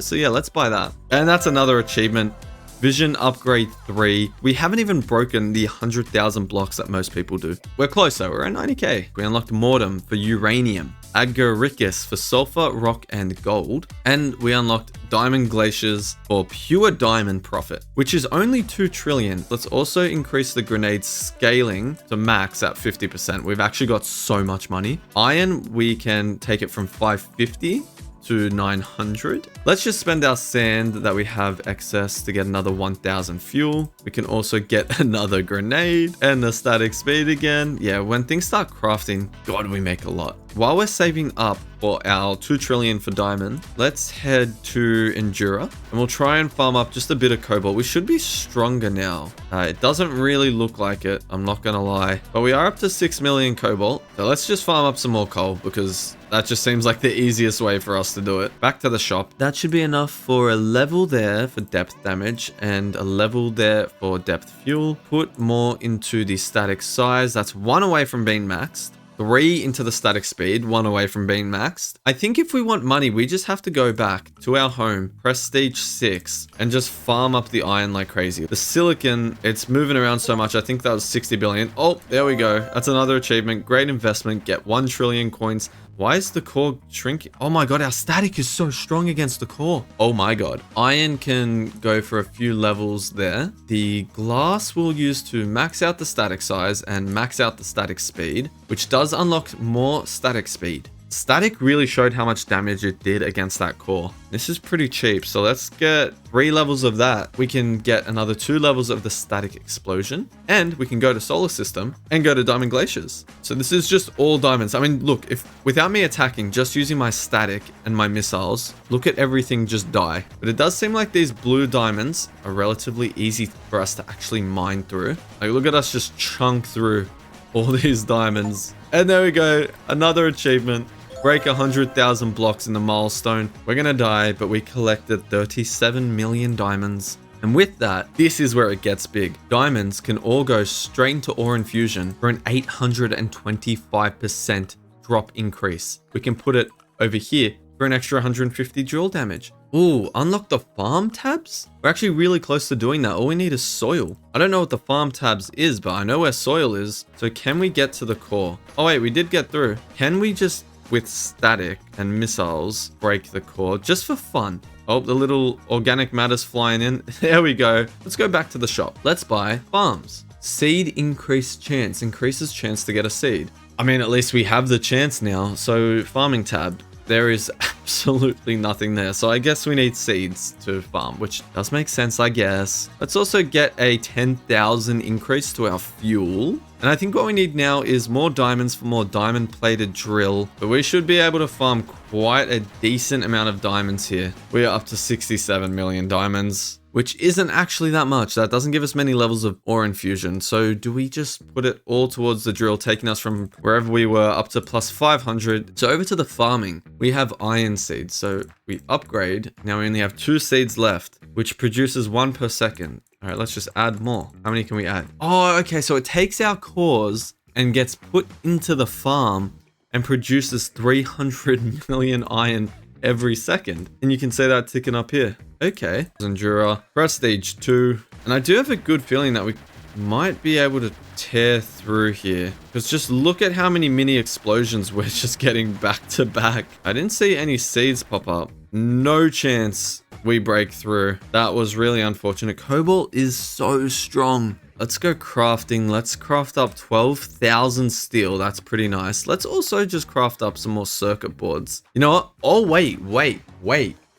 So yeah, let's buy that. And that's another achievement. Vision Upgrade 3. We haven't even broken the 100,000 blocks that most people do. We're closer. We're at 90k. We unlocked Mortem for uranium, Agaricus for sulfur, rock, and gold. And we unlocked Diamond Glaciers for pure diamond profit, which is only 2 trillion. Let's also increase the grenade scaling to max at 50%. We've actually got so much money. Iron, we can take it from 550 to 900. Let's just spend our sand that we have excess to get another 1000 fuel. We can also get another grenade and the static speed again. Yeah, when things start crafting, god, we make a lot. While we're saving up for our 2 trillion for diamond, let's head to Endura and we'll try and farm up just a bit of cobalt. We should be stronger now. It doesn't really look like it, I'm not gonna lie, but we are up to 6 million cobalt. So let's just farm up some more coal because that just seems like the easiest way for us to do it. Back to the shop. That should be enough for a level there for depth damage and a level there for depth fuel. Put more into the static size. That's 1 away from being maxed. 3 into the static speed, 1 away from being maxed. I think if we want money, we just have to go back to our home, prestige 6, and just farm up the iron like crazy. The silicon, it's moving around so much. I think that was 60 billion. Oh, there we go. That's another achievement. Great investment. Get 1 trillion coins Why is the core shrinking? Oh my god, our static is so strong against the core. Oh my god. Iron can go for a few levels there. The glass we'll use to max out the static size and max out the static speed, which does unlock more static speed. Static really showed how much damage it did against that core. This is pretty cheap, so let's get 3 levels of that. We can get another 2 levels of the static explosion, and we can go to solar system and go to diamond glaciers. So this is just all diamonds. I mean, look, if without me attacking, just using my static and my missiles, look at everything just die. But it does seem like these blue diamonds are relatively easy for us to actually mine through. Like, look at us just chunk through all these diamonds. And there we go, another achievement. Break 100,000 blocks in the milestone. We're gonna die, but we collected 37 million diamonds. And with that, this is where it gets big. Diamonds can all go straight into ore infusion for an 825% drop increase. We can put it over here for an extra 150 drill damage. Ooh, unlock the farm tabs? We're actually really close to doing that. All we need is soil. I don't know what the farm tabs is, but I know where soil is. So can we get to the core? Oh wait, we did get through. Can we just, with static and missiles, break the core just for fun? Oh, the little organic matter's flying in. There we go. Let's go back to the shop. Let's buy farms. Seed increased chance. Increases chance to get a seed. I mean, at least we have the chance now. So farming tab. There is absolutely nothing there. So I guess we need seeds to farm, which does make sense, I guess. Let's also get a 10,000 increase to our fuel. And I think what we need now is more diamonds for more diamond plated drill. But we should be able to farm quite a decent amount of diamonds here. We are up to 67 million diamonds, which isn't actually that much. That doesn't give us many levels of ore infusion. So do we just put it all towards the drill, taking us from wherever we were up to plus 500? So over to the farming, we have iron seeds. So we upgrade. Now we only have 2 seeds left, which produces 1 per second. All right, let's just add more. How many can we add? Oh, okay. So it takes our cores and gets put into the farm and produces 300 million iron every second. And you can see that ticking up here. Okay. Endura, Prestige 2. And I do have a good feeling that we might be able to tear through here. Because just look at how many mini explosions we're just getting back to back. I didn't see any seeds pop up. No chance we break through. That was really unfortunate. Cobalt is so strong. Let's go crafting. Let's craft up 12,000 steel. That's pretty nice. Let's also just craft up some more circuit boards. You know what? Oh, wait.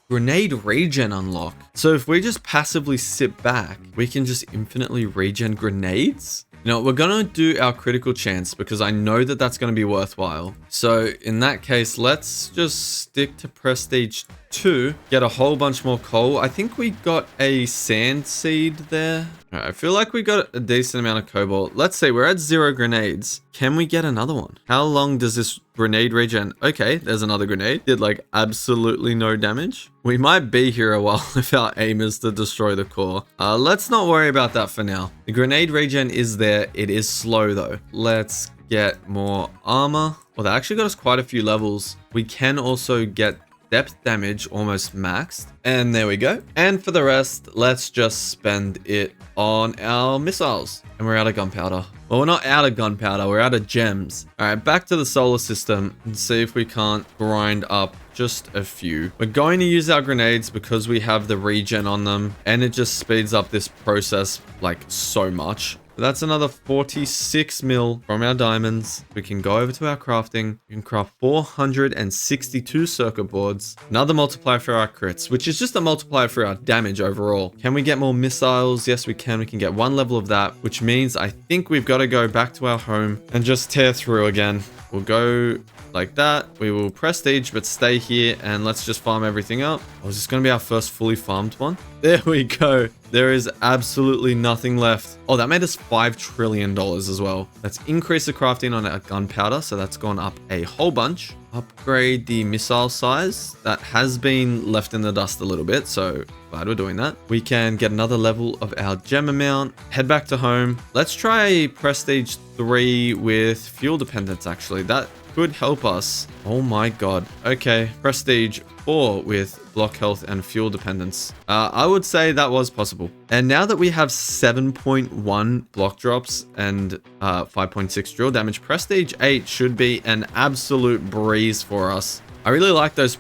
Grenade regen unlock. So if we just passively sit back, we can just infinitely regen grenades? You know, we're gonna do our critical chance because I know that that's gonna be worthwhile. So in that case, let's just stick to Prestige 2, get a whole bunch more coal. I think we got a sand seed there. All right, I feel like we got a decent amount of cobalt. Let's say we're at 0 grenades. Can we get another one? How long does this grenade regen? Okay, there's another grenade. Did like absolutely no damage. We might be here a while if our aim is to destroy the core. Let's not worry about that for now. The grenade regen is there. It is slow though. Let's get more armor. Well, that actually got us quite a few levels. We can also get depth damage almost maxed. And there we go. And for the rest, let's just spend it on our missiles. And we're out of gunpowder. Well, we're not out of gunpowder, we're out of gems. All right, back to the solar system and see if we can't grind up just a few. We're going to use our grenades because we have the regen on them, and it just speeds up this process like so much. But that's another 46 mil from our diamonds. We can go over to our crafting. We can craft 462 circuit boards. Another multiplier for our crits, which is just a multiplier for our damage overall. Can we get more missiles? Yes, we can. We can get 1 level of that, which means I think we've got to go back to our home and just tear through again. We'll go like that. We will prestige, but stay here and let's just farm everything up. Oh, is this going to be our first fully farmed one? There we go. There is absolutely nothing left. Oh, that made us $5 trillion as well. Let's increase the crafting on our gunpowder. So that's gone up a whole bunch. Upgrade the missile size. That has been left in the dust a little bit. So glad we're doing that. We can get another level of our gem amount. Head back to home. Let's try Prestige 3 with fuel dependence actually. That could help us. Oh my god. Okay, Prestige 4 with block health and fuel dependence. I would say that was possible. And now that we have 7.1 block drops and 5.6 drill damage, Prestige 8 should be an absolute breeze. breeze for us. I really like those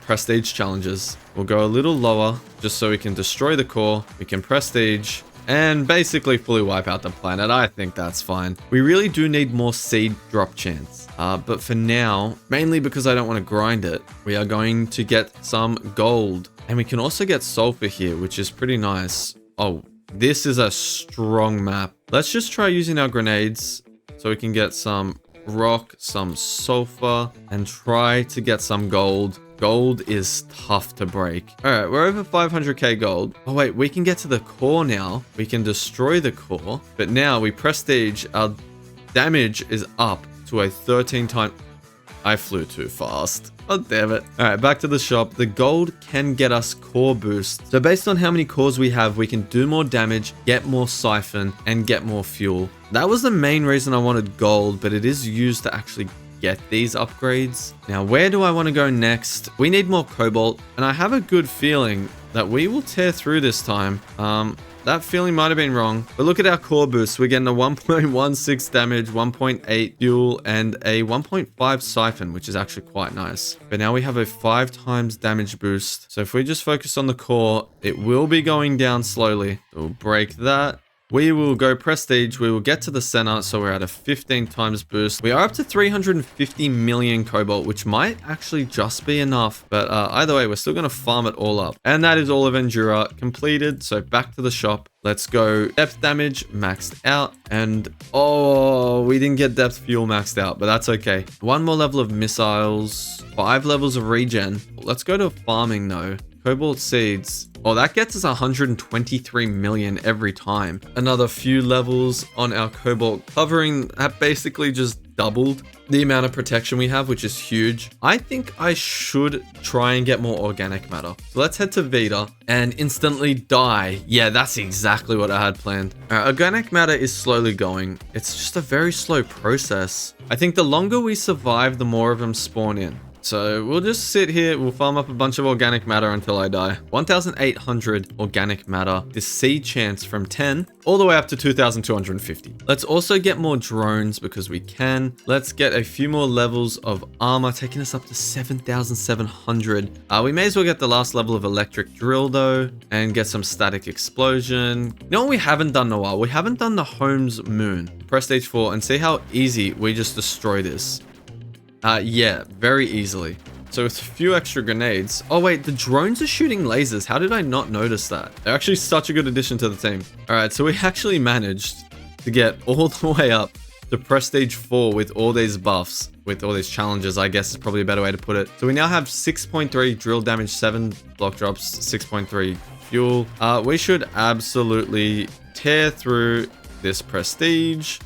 prestige challenges. We'll go a little lower just so we can destroy the core. We can prestige and basically fully wipe out the planet. I think that's fine. We really do need more seed drop chance. But for now, mainly because I don't want to grind it, we are going to get some gold. And we can also get sulfur here, which is pretty nice. Oh, this is a strong map. Let's just try using our grenades so we can get some rock, some sulfur, and try to get some gold. Gold is tough to break. All right, we're over 500k gold. Oh wait, we can get to the core now. We can destroy the core, but now we prestige. Our damage is up to a 13 time. I flew too fast. Oh, damn it. All right, back to the shop. The gold can get us core boost. So based on how many cores we have, we can do more damage, get more siphon, and get more fuel. That was the main reason I wanted gold, but it is used to actually get these upgrades. Now, where do I want to go next? We need more cobalt, and I have a good feeling that we will tear through this time. That feeling might have been wrong, but look at our core boost. We're getting a 1.16 damage, 1.8 fuel, and a 1.5 siphon, which is actually quite nice. But now we have a 5 times damage boost. So if we just focus on the core, it will be going down slowly. We'll break that. We will go prestige. We will get to the center. So we're at a 15 times boost. We are up to 350 million cobalt, which might actually just be enough. But either way, we're still going to farm it all up. And that is all of Endura completed. So back to the shop. Let's go depth damage maxed out. And oh, we didn't get depth fuel maxed out, but that's okay. 1 more level of missiles, 5 levels of regen. Let's go to farming though. Cobalt seeds. Oh, that gets us 123 million every time. Another few levels on our cobalt covering. That basically just doubled the amount of protection we have, which is huge. I think I should try and get more organic matter. So let's head to Vita and instantly die. Yeah, that's exactly what I had planned. All right, organic matter is slowly going. It's just a very slow process. I think the longer we survive, the more of them spawn in. So we'll just sit here, we'll farm up a bunch of organic matter until I die. 1,800 organic matter, the seed chance from 10 all the way up to 2,250. Let's also get more drones because we can. Let's get a few more levels of armor, taking us up to 7,700. We may as well get the last level of electric drill though, and get some static explosion. You know what we haven't done in a while? We haven't done the Holmes moon. Press stage 4 and see how easy we just destroy this. Yeah, very easily. So with a few extra grenades. Oh wait, the drones are shooting lasers. How did I not notice that? They're actually such a good addition to the team. All right, so we actually managed to get all the way up to prestige 4 with all these buffs, with all these challenges, I guess is probably a better way to put it. So we now have 6.3 drill damage, 7 block drops, 6.3 fuel. We should absolutely tear through this prestige.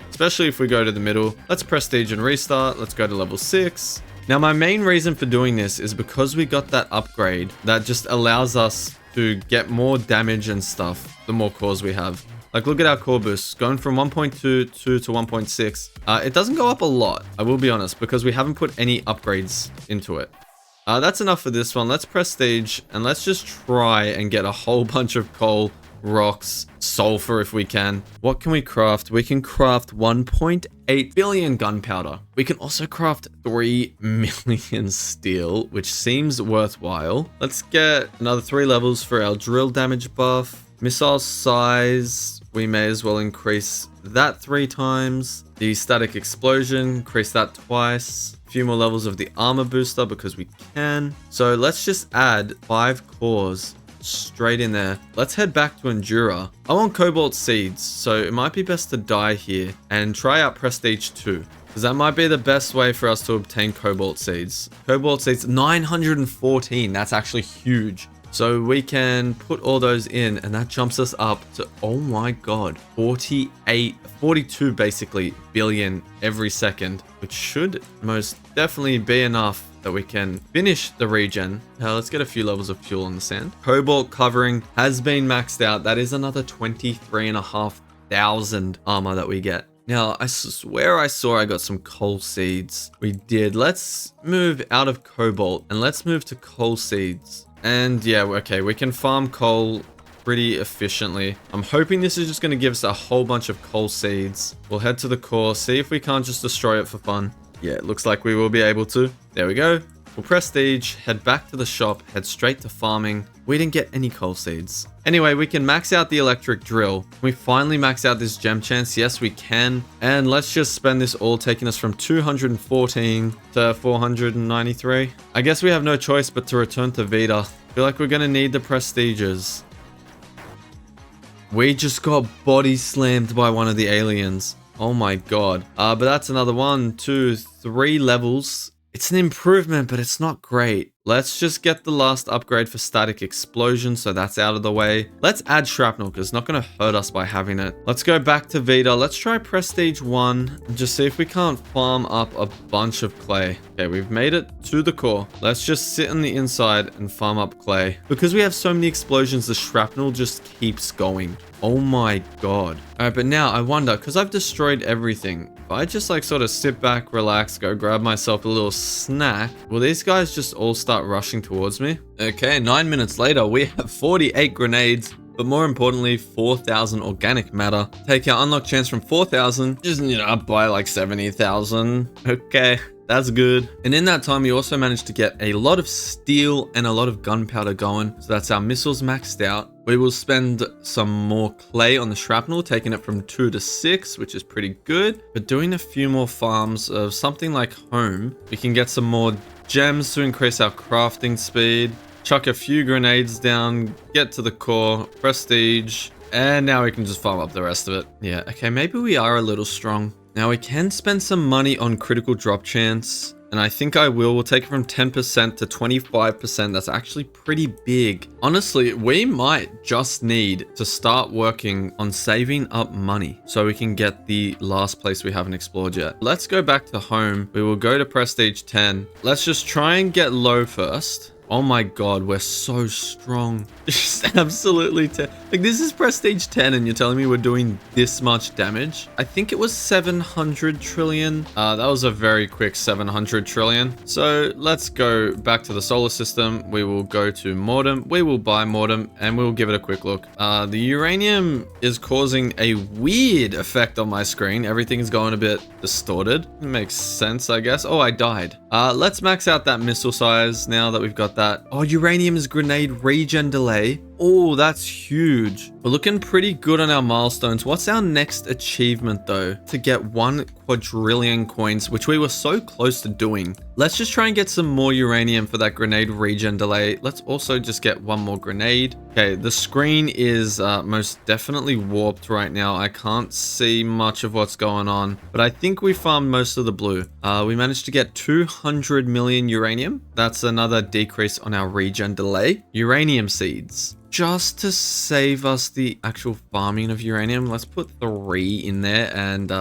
Especially if we go to the middle. Let's prestige and restart. Let's go to level 6. Now, my main reason for doing this is because we got that upgrade that just allows us to get more damage and stuff the more cores we have. Like, look at our core boost going from 1.22 to 1.6. It doesn't go up a lot, I will be honest, because we haven't put any upgrades into it. That's enough for this one. Let's prestige and let's just try and get a whole bunch of coal, rocks, sulfur if we can. What can we craft? We can craft 1.8 billion gunpowder. We can also craft 3 million steel, which seems worthwhile. Let's get another 3 levels for our drill damage buff. Missile size, we may as well increase that 3 times. The static explosion, increase that twice. A few more levels of the armor booster because we can. So let's just add 5 cores straight in there. Let's head back to Endura. I want cobalt seeds, so it might be best to die here and try out prestige 2, because that might be the best way for us to obtain cobalt seeds. Cobalt seeds, 914. That's actually huge. So we can put all those in and that jumps us up to, oh my god, 42 basically billion every second, which should most definitely be enough that we can finish the regen. Now let's get a few levels of fuel in the sand. Cobalt covering has been maxed out. That is another 23,500 armor that we get. Now, I swear I saw I got some coal seeds. We did. Let's move out of cobalt and let's move to coal seeds. And yeah, okay, we can farm coal pretty efficiently. I'm hoping this is just going to give us a whole bunch of coal seeds. We'll head to the core, see if we can't just destroy it for fun. Yeah, it looks like we will be able to. There we go. We'll prestige, head back to the shop, head straight to farming. We didn't get any coal seeds. Anyway, we can max out the electric drill. Can we finally max out this gem chance? Yes, we can. And let's just spend this all, taking us from 214 to 493. I guess we have no choice but to return to Vita. Feel like we're gonna need the prestiges. We just got body slammed by one of the aliens. Oh my god. But that's another 1, 2, 3 levels. It's an improvement, but it's not great. Let's just get the last upgrade for static explosion, so that's out of the way. Let's add shrapnel, because it's not going to hurt us by having it. Let's go back to Vita. Let's try prestige 1 and just see if we can't farm up a bunch of clay. Okay, we've made it to the core. Let's just sit on the inside and farm up clay. Because we have so many explosions, the shrapnel just keeps going. Oh my god. Alright, but now I wonder, because I've destroyed everything, if I just like sort of sit back, relax, go grab myself a little snack, will these guys just all start rushing towards me? Okay, 9 minutes later, we have 48 grenades, but more importantly, 4,000 organic matter. Take our unlock chance from 4,000, just, up by like 70,000. Okay. That's good. And in that time, we also managed to get a lot of steel and a lot of gunpowder going. So that's our missiles maxed out. We will spend some more clay on the shrapnel, taking it from 2 to 6, which is pretty good. But doing a few more farms of something like home, we can get some more gems to increase our crafting speed. Chuck a few grenades down, get to the core, prestige, and now we can just farm up the rest of it. Yeah, okay, maybe we are a little strong. Now we can spend some money on critical drop chance, and I think I will. We'll take it from 10% to 25%. That's actually pretty big. Honestly, we might just need to start working on saving up money so we can get the last place we haven't explored yet. Let's go back to home. We will go to prestige 10. Let's just try and get low first. Oh my god, we're so strong. Just absolutely like, this is prestige 10 and you're telling me we're doing this much damage? I think it was 700 trillion. That was a very quick 700 trillion. So let's go back to the solar system. We will go to Mortem. We will buy Mortem and we'll give it a quick look. The uranium is causing a weird effect on my screen. Everything is going a bit distorted. It makes sense, I guess. Oh, I died. Let's max out that missile size now that we've got that. Oh, uranium is grenade regen delay. Oh, that's huge. We're looking pretty good on our milestones. What's our next achievement though? To get 1 quadrillion coins, which we were so close to doing. Let's just try and get some more uranium for that grenade regen delay. Let's also just get 1 more grenade. Okay, the screen is most definitely warped right now. I can't see much of what's going on, but I think we farmed most of the blue. We managed to get 200 million uranium. That's another decrease on our regen delay. Uranium seeds. Just to save us the actual farming of uranium, let's put 3 in there and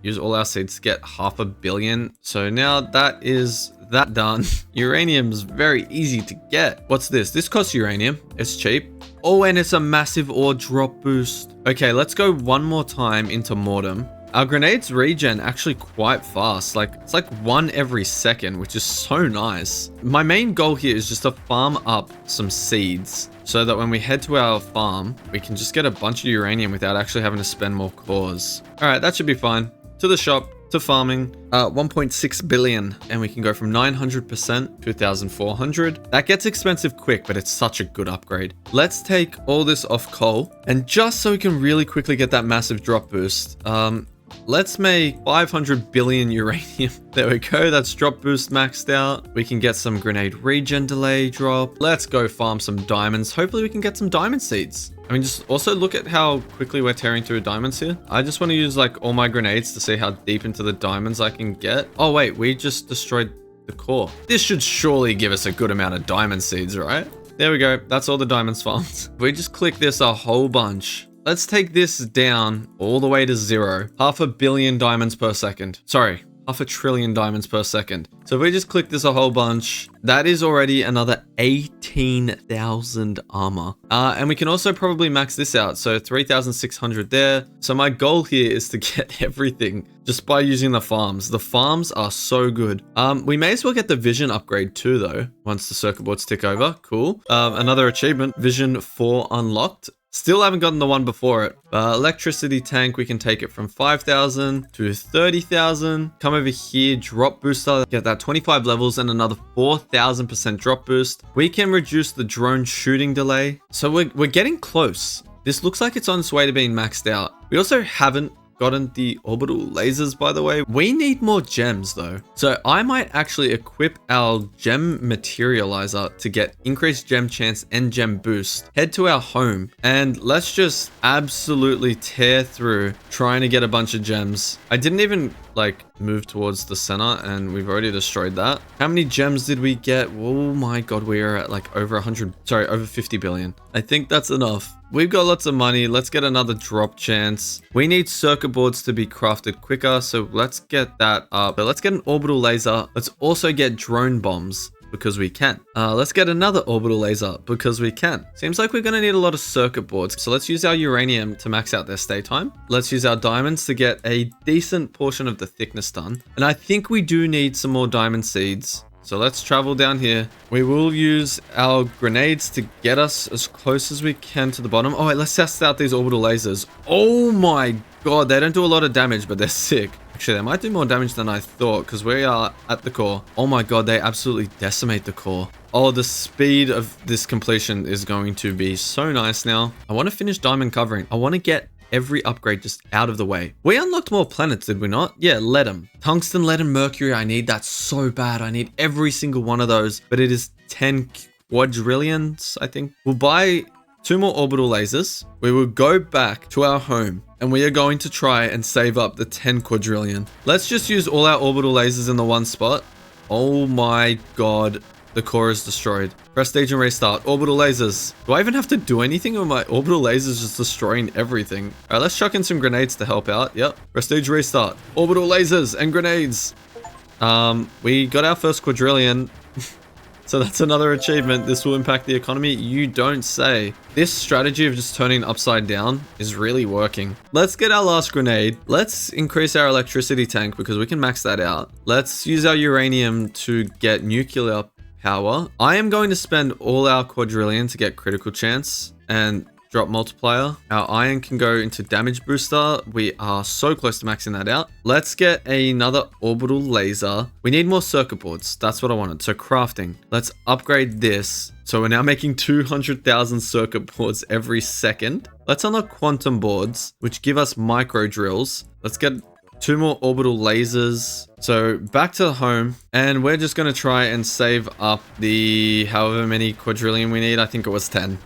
use all our seeds to get 500 million. So now that is that done. Uranium's very easy to get. What's this? This costs uranium. It's cheap. Oh, and it's a massive ore drop boost. Okay, let's go 1 more time into Mortem. Our grenades regen actually quite fast. Like, it's like 1 every second, which is so nice. My main goal here is just to farm up some seeds so that when we head to our farm, we can just get a bunch of uranium without actually having to spend more cores. All right, that should be fine. To the shop, to farming, 1.6 billion. And we can go from 900% to 1,400. That gets expensive quick, but it's such a good upgrade. Let's take all this off coal. And just so we can really quickly get that massive drop boost, let's make 500 billion uranium. There we go. That's drop boost maxed out. We can get some grenade regen delay drop. Let's go farm some diamonds. Hopefully we can get some diamond seeds. I mean, just also look at how quickly we're tearing through diamonds here. I just want to use like all my grenades to see how deep into the diamonds I can get. Oh wait, we just destroyed the core. This should surely give us a good amount of diamond seeds, right? There we go. That's all the diamonds farmed. If we just click this a whole bunch. Let's take this down all the way to 0. 500 million diamonds per second. Sorry, 500 trillion diamonds per second. So if we just click this a whole bunch, that is already another 18,000 armor. And we can also probably max this out. So 3,600 there. So my goal here is to get everything just by using the farms. The farms are so good. We may as well get the vision upgrade too though, once the circuit boards tick over. Cool. Another achievement, vision 4 unlocked. Still haven't gotten the one before it. Electricity tank, we can take it from 5,000 to 30,000. Come over here, drop booster, get that 25 levels and another 4,000% drop boost. We can reduce the drone shooting delay. So we're getting close. This looks like it's on its way to being maxed out. We also haven't gotten the orbital lasers, by the way. We need more gems though. So I might actually equip our gem materializer to get increased gem chance and gem boost. Head to our home and let's just absolutely tear through trying to get a bunch of gems. I didn't even like move towards the center and we've already destroyed that. How many gems did we get? Oh my god, we are at like over 50 billion. I think that's enough. We've got lots of money. Let's get another drop chance. We need circuit boards to be crafted quicker, so let's get that up. But let's get an orbital laser. Let's also get drone bombs because we can. Let's get another orbital laser because we can. Seems like we're going to need a lot of circuit boards. So let's use our uranium to max out their stay time. Let's use our diamonds to get a decent portion of the thickness done. And I think we do need some more diamond seeds. So let's travel down here. We will use our grenades to get us as close as we can to the bottom. Oh, wait, let's test out these orbital lasers. Oh my god, they don't do a lot of damage, but they're sick. Actually, they might do more damage than I thought because we are at the core. Oh my god, they absolutely decimate the core. Oh, the speed of this completion is going to be so nice now. I want to finish diamond covering. I want to get every upgrade just out of the way. We unlocked more planets, did we not? Yeah, lead. Tungsten, lead, and mercury. I need that so bad. I need every single one of those, but it is 10 quadrillions, I think. We'll buy 2 more orbital lasers. We will go back to our home and we are going to try and save up the 10 quadrillion. Let's just use all our orbital lasers in the one spot. Oh my god. The core is destroyed. Prestige and restart. Orbital lasers. Do I even have to do anything or my orbital lasers just destroying everything? All right, let's chuck in some grenades to help out. Yep. Prestige restart. Orbital lasers and grenades. We got our first quadrillion. So that's another achievement. This will impact the economy. You don't say. This strategy of just turning upside down is really working. Let's get our last grenade. Let's increase our electricity tank because we can max that out. Let's use our uranium to get nuclear power. I am going to spend all our quadrillion to get critical chance and drop multiplier. Our iron can go into damage booster. We are so close to maxing that out. Let's get another orbital laser. We need more circuit boards. That's what I wanted. So crafting. Let's upgrade this. So we're now making 200,000 circuit boards every second. Let's unlock quantum boards, which give us micro drills. Let's get 2 more orbital lasers. So back to home and we're just going to try and save up the however many quadrillion we need. I think it was 10.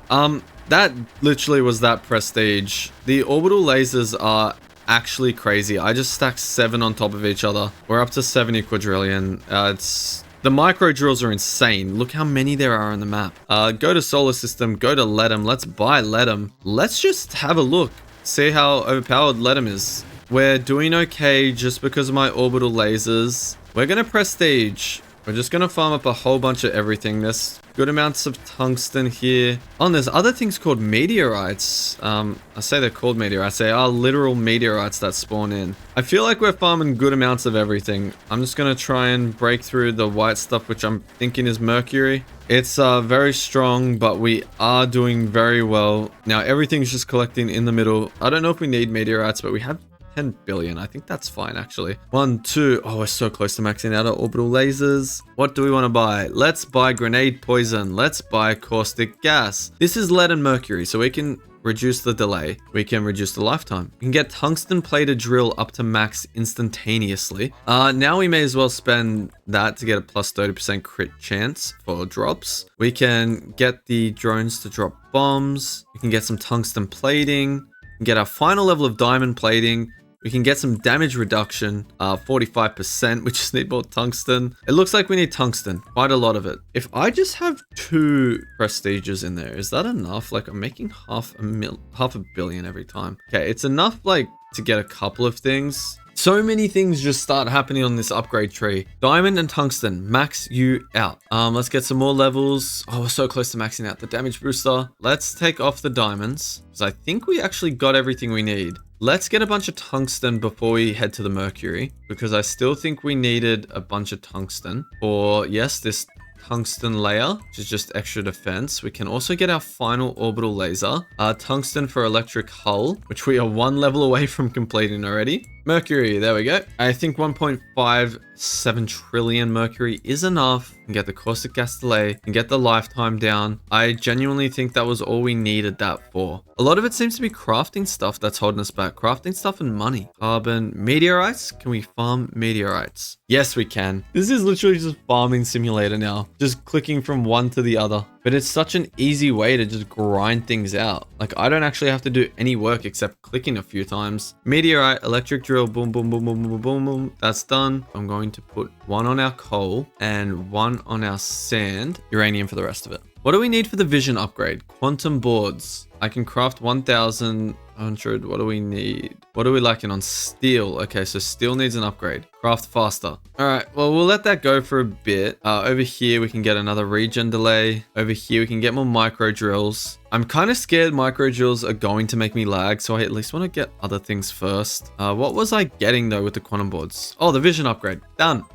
That literally was that prestige. The orbital lasers are actually crazy. I just stacked 7 on top of each other. We're up to 70 quadrillion. The micro drills are insane. Look how many there are on the map. Go to solar system, go to Ledum. Let's buy Ledum. Let's just have a look. See how overpowered Ledum is. We're doing okay just because of my orbital lasers. We're going to prestige. We're just going to farm up a whole bunch of everything. There's good amounts of tungsten here. Oh, and there's other things called meteorites. I say they're called meteorites. They are literal meteorites that spawn in. I feel like we're farming good amounts of everything. I'm just going to try and break through the white stuff, which I'm thinking is mercury. It's very strong, but we are doing very well. Now, everything's just collecting in the middle. I don't know if we need meteorites, but we have 10 billion. I think that's fine, actually. 1, 2. Oh, we're so close to maxing out our orbital lasers. What do we want to buy? Let's buy grenade poison. Let's buy caustic gas. This is lead and mercury, so we can reduce the delay. We can reduce the lifetime. We can get tungsten plated drill up to max instantaneously. Now we may as well spend that to get a plus 30% crit chance for drops. We can get the drones to drop bombs. We can get some tungsten plating. We can get our final level of diamond plating. We can get some damage reduction, 45%. We just need more tungsten. It looks like we need tungsten, quite a lot of it. If I just have 2 prestiges in there, is that enough? Like, I'm making half a billion every time. Okay, it's enough, like, to get a couple of things. So many things just start happening on this upgrade tree. Diamond and tungsten, max you out. Let's get some more levels. Oh, we're so close to maxing out the damage booster. Let's take off the diamonds, because I think we actually got everything we need. Let's get a bunch of tungsten before we head to the mercury, because I still think we needed a bunch of tungsten for, yes, this tungsten layer, which is just extra defense. We can also get our final orbital laser, tungsten for electric hull, which we are 1 level away from completing already. Mercury, there we go. I think 1.57 trillion mercury is enough. And get the caustic gas delay and get the lifetime down. I genuinely think that was all we needed that for. A lot of it seems to be crafting stuff that's holding us back. Crafting stuff and money. Carbon, meteorites. Can we farm meteorites? Yes, we can. This is literally just farming simulator now. Just clicking from one to the other. But it's such an easy way to just grind things out. Like, I don't actually have to do any work except clicking a few times. Meteorite, electric drill, boom, boom, boom, boom, boom, boom, boom. That's done. I'm going to put 1 on our coal and 1 on our sand. Uranium for the rest of it. What do we need for the vision upgrade? Quantum boards. I can craft 1,100. What do we need? What are we lacking on steel? Okay, so steel needs an upgrade. Craft faster. All right, well, we'll let that go for a bit. Over here, we can get another regen delay. Over here, we can get more micro drills. I'm kind of scared micro drills are going to make me lag, so I at least want to get other things first. What was I getting, though, with the quantum boards? Oh, the vision upgrade. Done.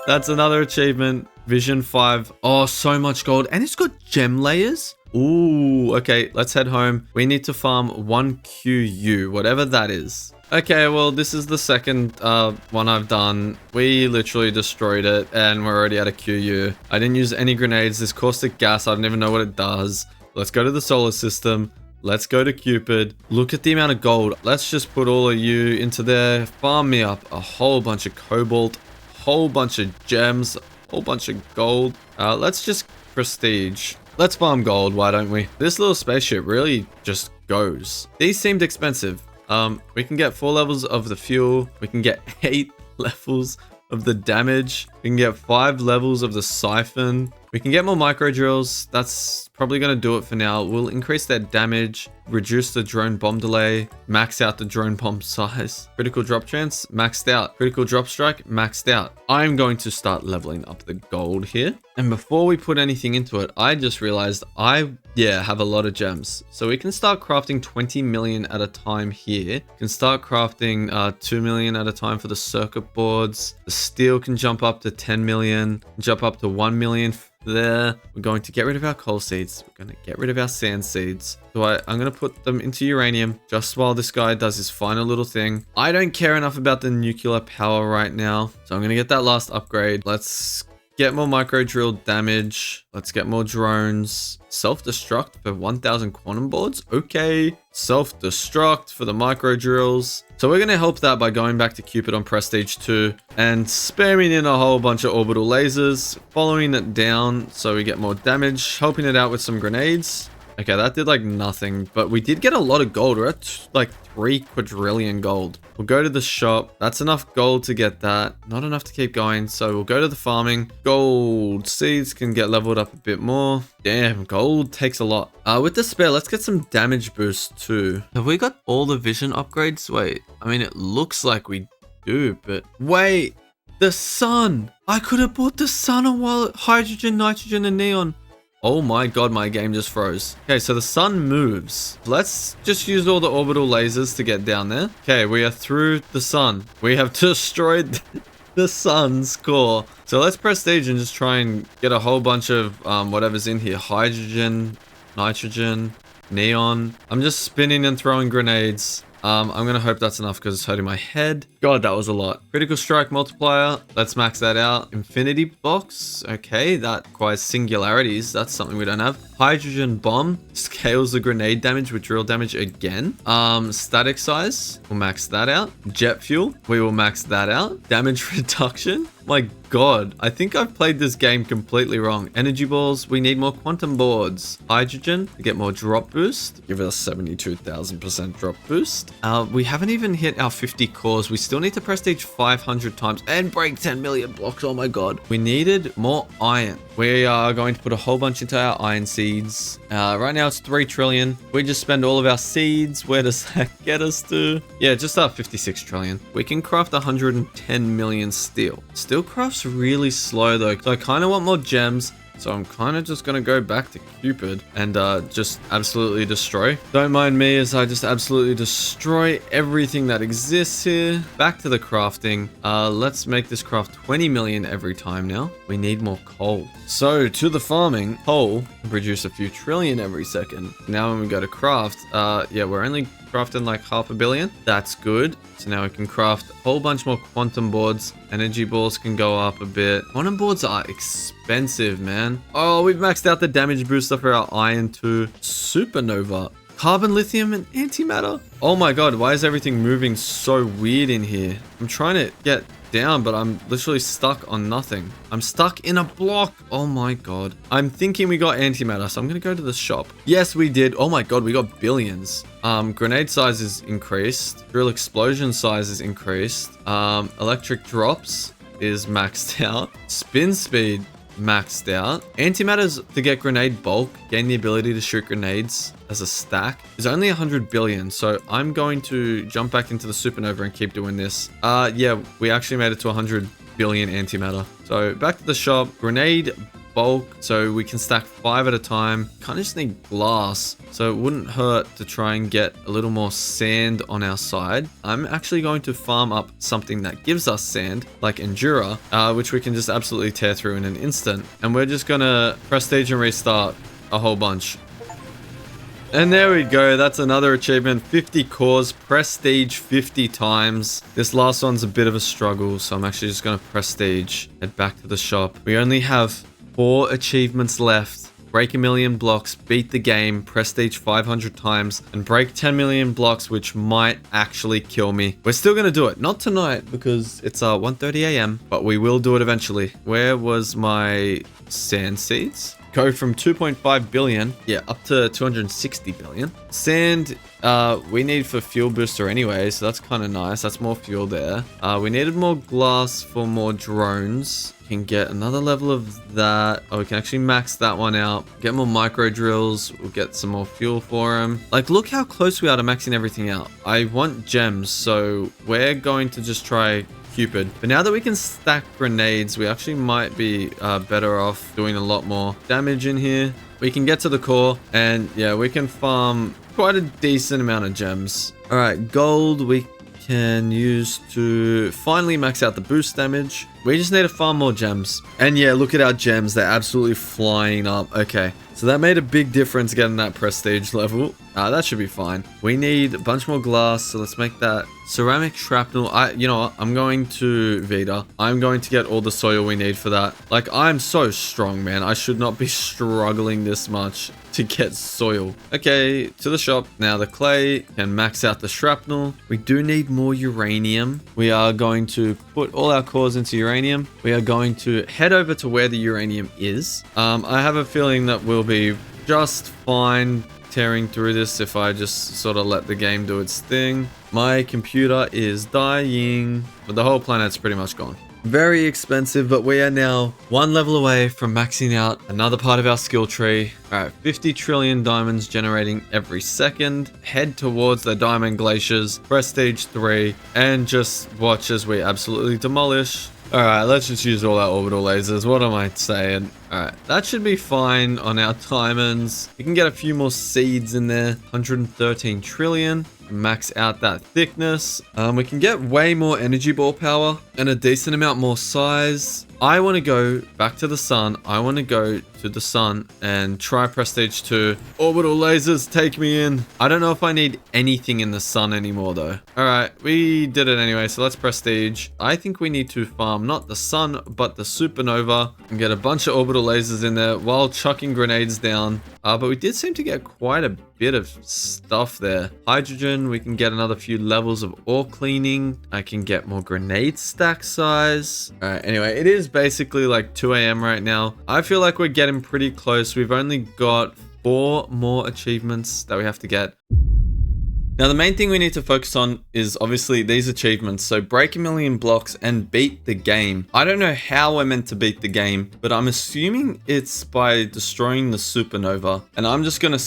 That's another achievement. Vision 5. Oh, so much gold. And it's got gem layers. Ooh, okay, let's head home. We need to farm 1 QU, whatever that is. Okay, well, this is the second one I've done. We literally destroyed it, and we're already at a QU. I didn't use any grenades. This caustic gas, I don't even know what it does. Let's go to the solar system. Let's go to Cupid. Look at the amount of gold. Let's just put all of you into there. Farm me up a whole bunch of cobalt, whole bunch of gems, whole bunch of gold. Let's just prestige. Let's farm gold, why don't we? This little spaceship really just goes. These seemed expensive. We can get 4 levels of the fuel. We can get 8 levels of the damage. We can get 5 levels of the siphon. We can get more micro drills. That's probably going to do it for now. We'll increase their damage, reduce the drone bomb delay, max out the drone bomb size. Critical drop chance, maxed out. Critical drop strike, maxed out. I'm going to start leveling up the gold here. And before we put anything into it, I just realized I have a lot of gems. So we can start crafting 20 million at a time here. We can start crafting 2 million at a time for the circuit boards. The steel can jump up to 10 million, jump up to 1 million there. We're going to get rid of our coal seeds. We're going to get rid of our sand seeds. So I'm going to put them into uranium just while this guy does his final little thing. I don't care enough about the nuclear power right now. So I'm going to get that last upgrade. Let's get more micro drill damage. Let's get more drones. Self-destruct for 1,000 quantum boards. Okay. Self-destruct for the micro drills. So we're going to help that by going back to Cupid on Prestige 2 and spamming in a whole bunch of orbital lasers, following it down so we get more damage, helping it out with some grenades. Okay, that did like nothing, but we did get a lot of gold. We're at like 3 quadrillion gold. We'll go to the shop. That's enough gold to get that. Not enough to keep going, so we'll go to the farming. Gold seeds can get leveled up a bit more. Damn, gold takes a lot. With the spare, let's get some damage boost too. Have we got all the vision upgrades? Wait, I mean, it looks like we do, but wait, the sun. I could have bought the sun a while. Hydrogen, nitrogen, and neon. Oh my god, my game just froze. Okay, so the sun moves. Let's just use all the orbital lasers to get down there. Okay, we are through the sun. We have destroyed the sun's core. So let's prestige and just try and get a whole bunch of whatever's in here. Hydrogen, nitrogen, neon. I'm just spinning and throwing grenades. I'm gonna hope that's enough because it's hurting my head. God, that was a lot. Critical strike multiplier. Let's max that out. Infinity box. Okay, that requires singularities. That's something we don't have. Hydrogen bomb. Scales the grenade damage with drill damage again. Static size. We'll max that out. Jet fuel. We will max that out. Damage reduction. My god, I think I've played this game completely wrong. Energy balls, we need more quantum boards. Hydrogen, to get more drop boost. Give us 72,000% drop boost. We haven't even hit our 50 cores. We still need to prestige 500 times and break 10 million blocks. Oh my god. We needed more iron. We are going to put a whole bunch into our iron seeds. Right now it's 3 trillion. We just spend all of our seeds. Where does that get us to? Yeah, just 56 trillion. We can craft 110 million steel. Steel craft's really slow though, so I kind of want more gems So I'm kind of just going to go back to Cupid and just absolutely destroy. Don't mind me as I just absolutely destroy everything that exists here. Back to the crafting. Let's make this craft 20 million every time now. We need more coal. So to the farming, coal can produce a few trillion every second. Now when we go to craft, yeah, we're only crafting like 500 million. That's good. So now we can craft a whole bunch more quantum boards. Energy balls can go up a bit. Quantum boards are expensive, man. Oh, we've maxed out the damage booster for our iron too. Supernova. Carbon, lithium, and antimatter. Oh my god, why is everything moving so weird in here? I'm trying to get down, but I'm literally stuck on nothing. I'm stuck in a block. Oh my god. I'm thinking we got antimatter, so I'm gonna go to the shop. Yes, we did. Oh my god, we got billions. Grenade size is increased. Drill explosion size is increased. Electric drops is maxed out. Spin speed maxed out. Antimatter's to get grenade bulk, gain the ability to shoot grenades as a stack, is only 100 billion. So I'm going to jump back into the supernova and keep doing this. Yeah, we actually made it to 100 billion antimatter. So back to the shop. Grenade bulk, so we can stack 5 at a time. Kind of just need glass, so it wouldn't hurt to try and get a little more sand on our side. I'm actually going to farm up something that gives us sand, like Endura, which we can just absolutely tear through in an instant. And we're just gonna prestige and restart a whole bunch. And there we go, that's another achievement. 50 cores, prestige 50 times. This last one's a bit of a struggle, so I'm actually just gonna prestige, head back to the shop. We only have 4 achievements left. Break 1 million blocks, beat the game, prestige 500 times, and break 10 million blocks, which might actually kill me. We're still gonna do it. Not tonight, because it's 1:30 a.m., but we will do it eventually. Where was my sand seeds? Go from 2.5 billion, yeah, up to 260 billion. Sand, we need for fuel booster anyway, so that's kind of nice. That's more fuel there. We needed more glass for more drones. Can get another level of that. Oh, we can actually max that one out. Get more micro drills. We'll get some more fuel for them. Like, look how close we are to maxing everything out. I want gems, so we're going to just try Cupid. But now that we can stack grenades, we actually might be better off doing a lot more damage in here. We can get to the core, and yeah, we can farm quite a decent amount of gems. All right, gold we can use to finally max out the boost damage. We just need to farm more gems. And yeah, look at our gems. They're absolutely flying up. Okay, so that made a big difference getting that prestige level. That should be fine. We need a bunch more glass, so let's make that ceramic shrapnel. You know what? I'm going to Vita. I'm going to get all the soil we need for that. Like, I'm so strong, man. I should not be struggling this much to get soil. Okay, to the shop. Now the clay can max out the shrapnel. We do need more uranium. We are going to put all our cores into uranium. We are going to head over to where the uranium is. I have a feeling that we'll be just fine tearing through this if I just sort of let the game do its thing. My computer is dying, but the whole planet's pretty much gone. Very expensive, but we are now 1 level away from maxing out another part of our skill tree. All right, 50 trillion diamonds generating every second. Head towards the diamond glaciers, prestige 3, and just watch as we absolutely demolish. All right, let's just use all our orbital lasers. What am I saying? All right, that should be fine on our diamonds. We can get a few more seeds in there. 113 trillion. Max out that thickness. We can get way more energy ball power and a decent amount more size. I want to go back to the sun. I want to go to the sun and try prestige 2. Orbital lasers, take me in. I don't know if I need anything in the sun anymore though. All right, we did it anyway, so let's prestige. I think we need to farm not the sun, but the supernova and get a bunch of orbital lasers in there while chucking grenades down. But we did seem to get quite a bit of stuff there. Hydrogen, we can get another few levels of ore cleaning. I can get more grenade stack size. All right, anyway, it is basically like 2 a.m. right now. I feel like we're getting pretty close. We've only got 4 more achievements that we have to get. Now, the main thing we need to focus on is obviously these achievements. So break 1 million blocks and beat the game. I don't know how we're meant to beat the game, but I'm assuming it's by destroying the supernova. And I'm just going to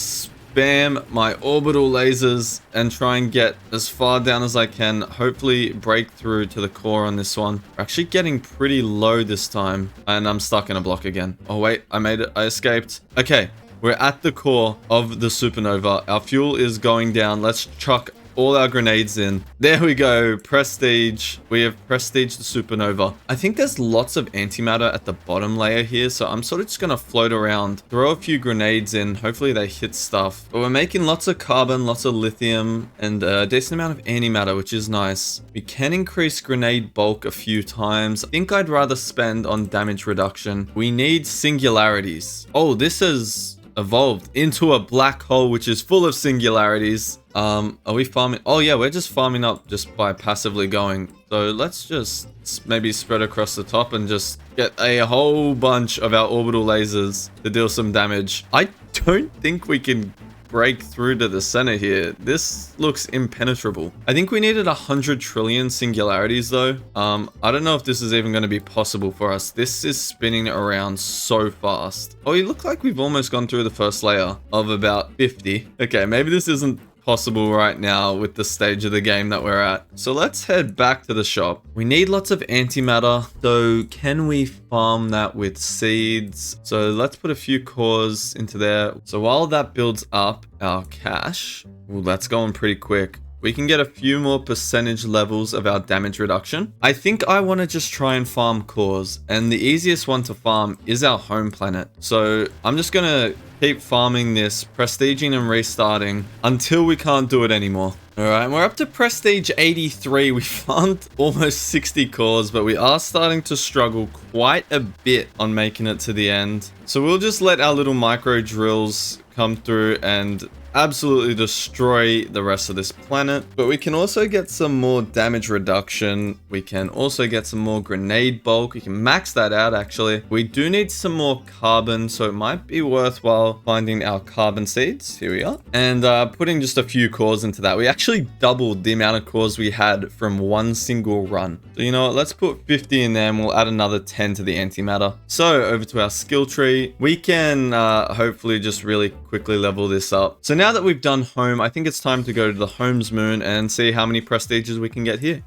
spam my orbital lasers and try and get as far down as I can. Hopefully break through to the core on this one. We're actually getting pretty low this time. And I'm stuck in a block again. Oh wait, I made it. I escaped. Okay, we're at the core of the supernova. Our fuel is going down. Let's chuck all our grenades in. There we go. Prestige. We have prestige the supernova. I think there's lots of antimatter at the bottom layer here, so I'm sort of just gonna float around, throw a few grenades in. Hopefully they hit stuff. But we're making lots of carbon, lots of lithium, and a decent amount of antimatter, which is nice. We can increase grenade bulk a few times. I think I'd rather spend on damage reduction. We need singularities. Oh, this is evolved into a black hole which is full of singularities. Are we farming? Oh yeah, we're just farming up just by passively going. So let's just maybe spread across the top and just get a whole bunch of our orbital lasers to deal some damage. I don't think we can break through to the center here. This looks impenetrable. I think we needed 100 trillion singularities though. I don't know if this is even going to be possible for us. This is spinning around so fast. Oh, you look like we've almost gone through the first layer of about 50. Okay, maybe this isn't possible right now with the stage of the game that we're at. So let's head back to the shop. We need lots of antimatter. So can we farm that with seeds? So let's put a few cores into there. So while that builds up our cash, well, that's going pretty quick. We can get a few more percentage levels of our damage reduction. I think I want to just try and farm cores, and the easiest one to farm is our home planet. So I'm just gonna keep farming this, prestiging and restarting until we can't do it anymore. All right, we're up to prestige 83. We farmed almost 60 cores, but we are starting to struggle quite a bit on making it to the end. So we'll just let our little micro drills come through and absolutely destroy the rest of this planet. But we can also get some more damage reduction. We can also get some more grenade bulk. We can max that out actually. We do need some more carbon, so it might be worthwhile finding our carbon seeds. Here we are. And putting just a few cores into that. We actually doubled the amount of cores we had from one single run. So you know what, let's put 50 in there and we'll add another 10 to the antimatter. So over to our skill tree. We can hopefully just really quickly level this up. So now that we've done home, I think it's time to go to the home's moon and see how many prestiges we can get here.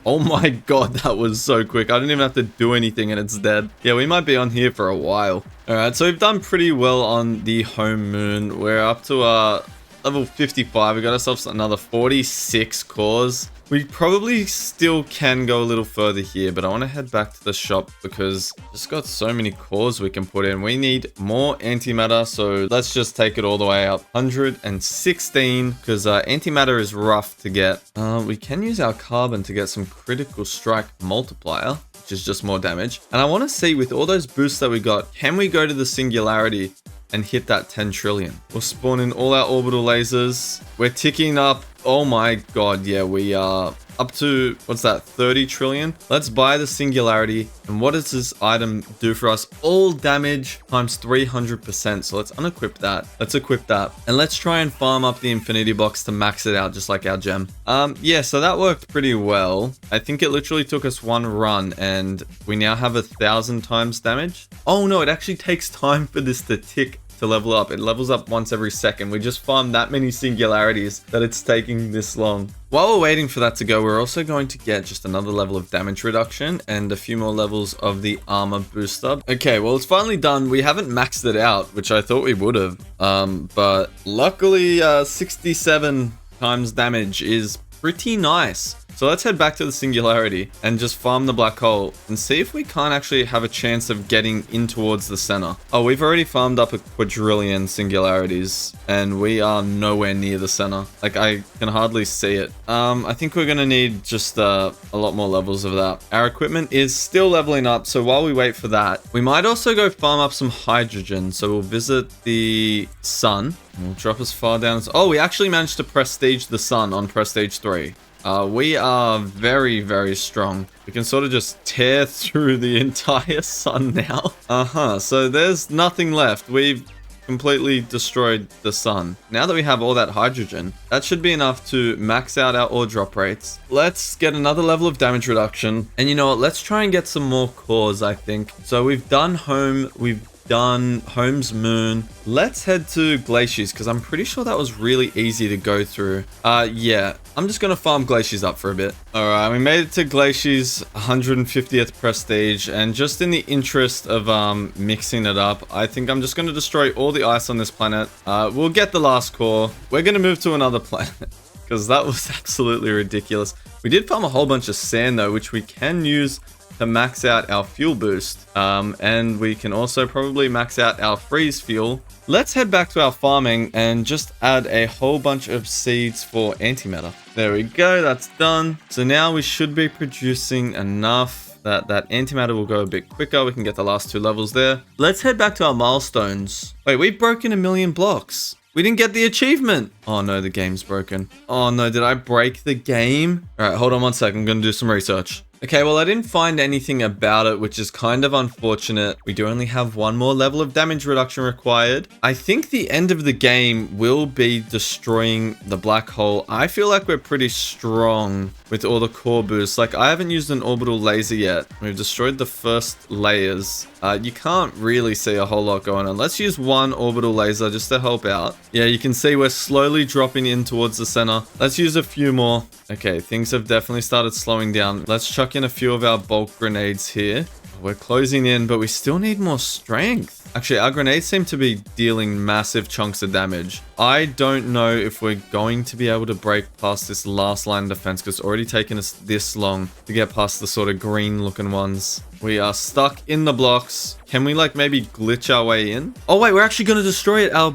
Oh my god, that was so quick. I didn't even have to do anything and it's dead. Yeah, we might be on here for a while. Alright, so we've done pretty well on the home moon. We're up to level 55. We got ourselves another 46 cores. We probably still can go a little further here, but I want to head back to the shop because just got so many cores we can put in. We need more antimatter, so let's just take it all the way up. 116, because antimatter is rough to get. We can use our carbon to get some critical strike multiplier, which is just more damage. And I want to see, with all those boosts that we got, can we go to the singularity and hit that 10 trillion? We'll spawn in all our orbital lasers. We're ticking up. Oh my god, yeah, we are up to, what's that, 30 trillion? Let's buy the singularity. And what does this item do for us? All damage times 300%. So let's unequip that. Let's equip that. And let's try and farm up the infinity box to max it out, just like our gem. Yeah, so that worked pretty well. I think it literally took us one run and we now have 1,000 times damage. Oh no, it actually takes time for this to tick to level up. It levels up once every second. We just farmed that many singularities that it's taking this long. While we're waiting for that to go, we're also going to get just another level of damage reduction and a few more levels of the armor booster. Okay, well, it's finally done. We haven't maxed it out, which I thought we would have. But luckily, 67 times damage is pretty nice. So let's head back to the singularity and just farm the black hole and see if we can't actually have a chance of getting in towards the center. Oh, we've already farmed up a quadrillion singularities and we are nowhere near the center. Like, I can hardly see it. I think we're gonna need just a lot more levels of that. Our equipment is still leveling up, so while we wait for that, we might also go farm up some hydrogen. So we'll visit the sun. We'll drop as far down as... Oh, we actually managed to prestige the sun on prestige 3. We are very, very strong. We can sort of just tear through the entire sun now. So there's nothing left. We've completely destroyed the sun. Now that we have all that hydrogen, that should be enough to max out our ore drop rates. Let's get another level of damage reduction. And you know what? Let's try and get some more cores, I think. So we've done home. We've done Home's Moon. Let's head to Glaciers because I'm pretty sure that was really easy to go through. Yeah, I'm just gonna farm Glaciers up for a bit. All right, we made it to Glaciers, 150th prestige, and just in the interest of mixing it up, I think I'm just gonna destroy all the ice on this planet. We'll get the last core. We're gonna move to another planet because that was absolutely ridiculous. We did farm a whole bunch of sand though, which we can use to max out our fuel boost. And we can also probably max out our freeze fuel. Let's head back to our farming and just add a whole bunch of seeds for antimatter. There we go, that's done. So now we should be producing enough that antimatter will go a bit quicker. We can get the last 2 levels there. Let's head back to our milestones. Wait, we've broken 1,000,000 blocks. We didn't get the achievement. Oh no, the game's broken. Oh no, did I break the game? All right, hold on one second. I'm gonna do some research. Okay, well, I didn't find anything about it, which is kind of unfortunate. We do only have 1 more level of damage reduction required. I think the end of the game will be destroying the black hole. I feel like we're pretty strong with all the core boosts. Like, I haven't used an orbital laser yet. We've destroyed the first layers. You can't really see a whole lot going on. Let's use 1 orbital laser just to help out. Yeah, you can see we're slowly dropping in towards the center. Let's use a few more. Okay, things have definitely started slowing down. Let's chuck in a few of our bulk grenades here. We're closing in, but we still need more strength. Actually, our grenades seem to be dealing massive chunks of damage. I don't know if we're going to be able to break past this last line of defense because it's already taken us this long to get past the sort of green looking ones. We are stuck in the blocks. Can we like maybe glitch our way in? Oh wait, we're actually going to destroy it. Our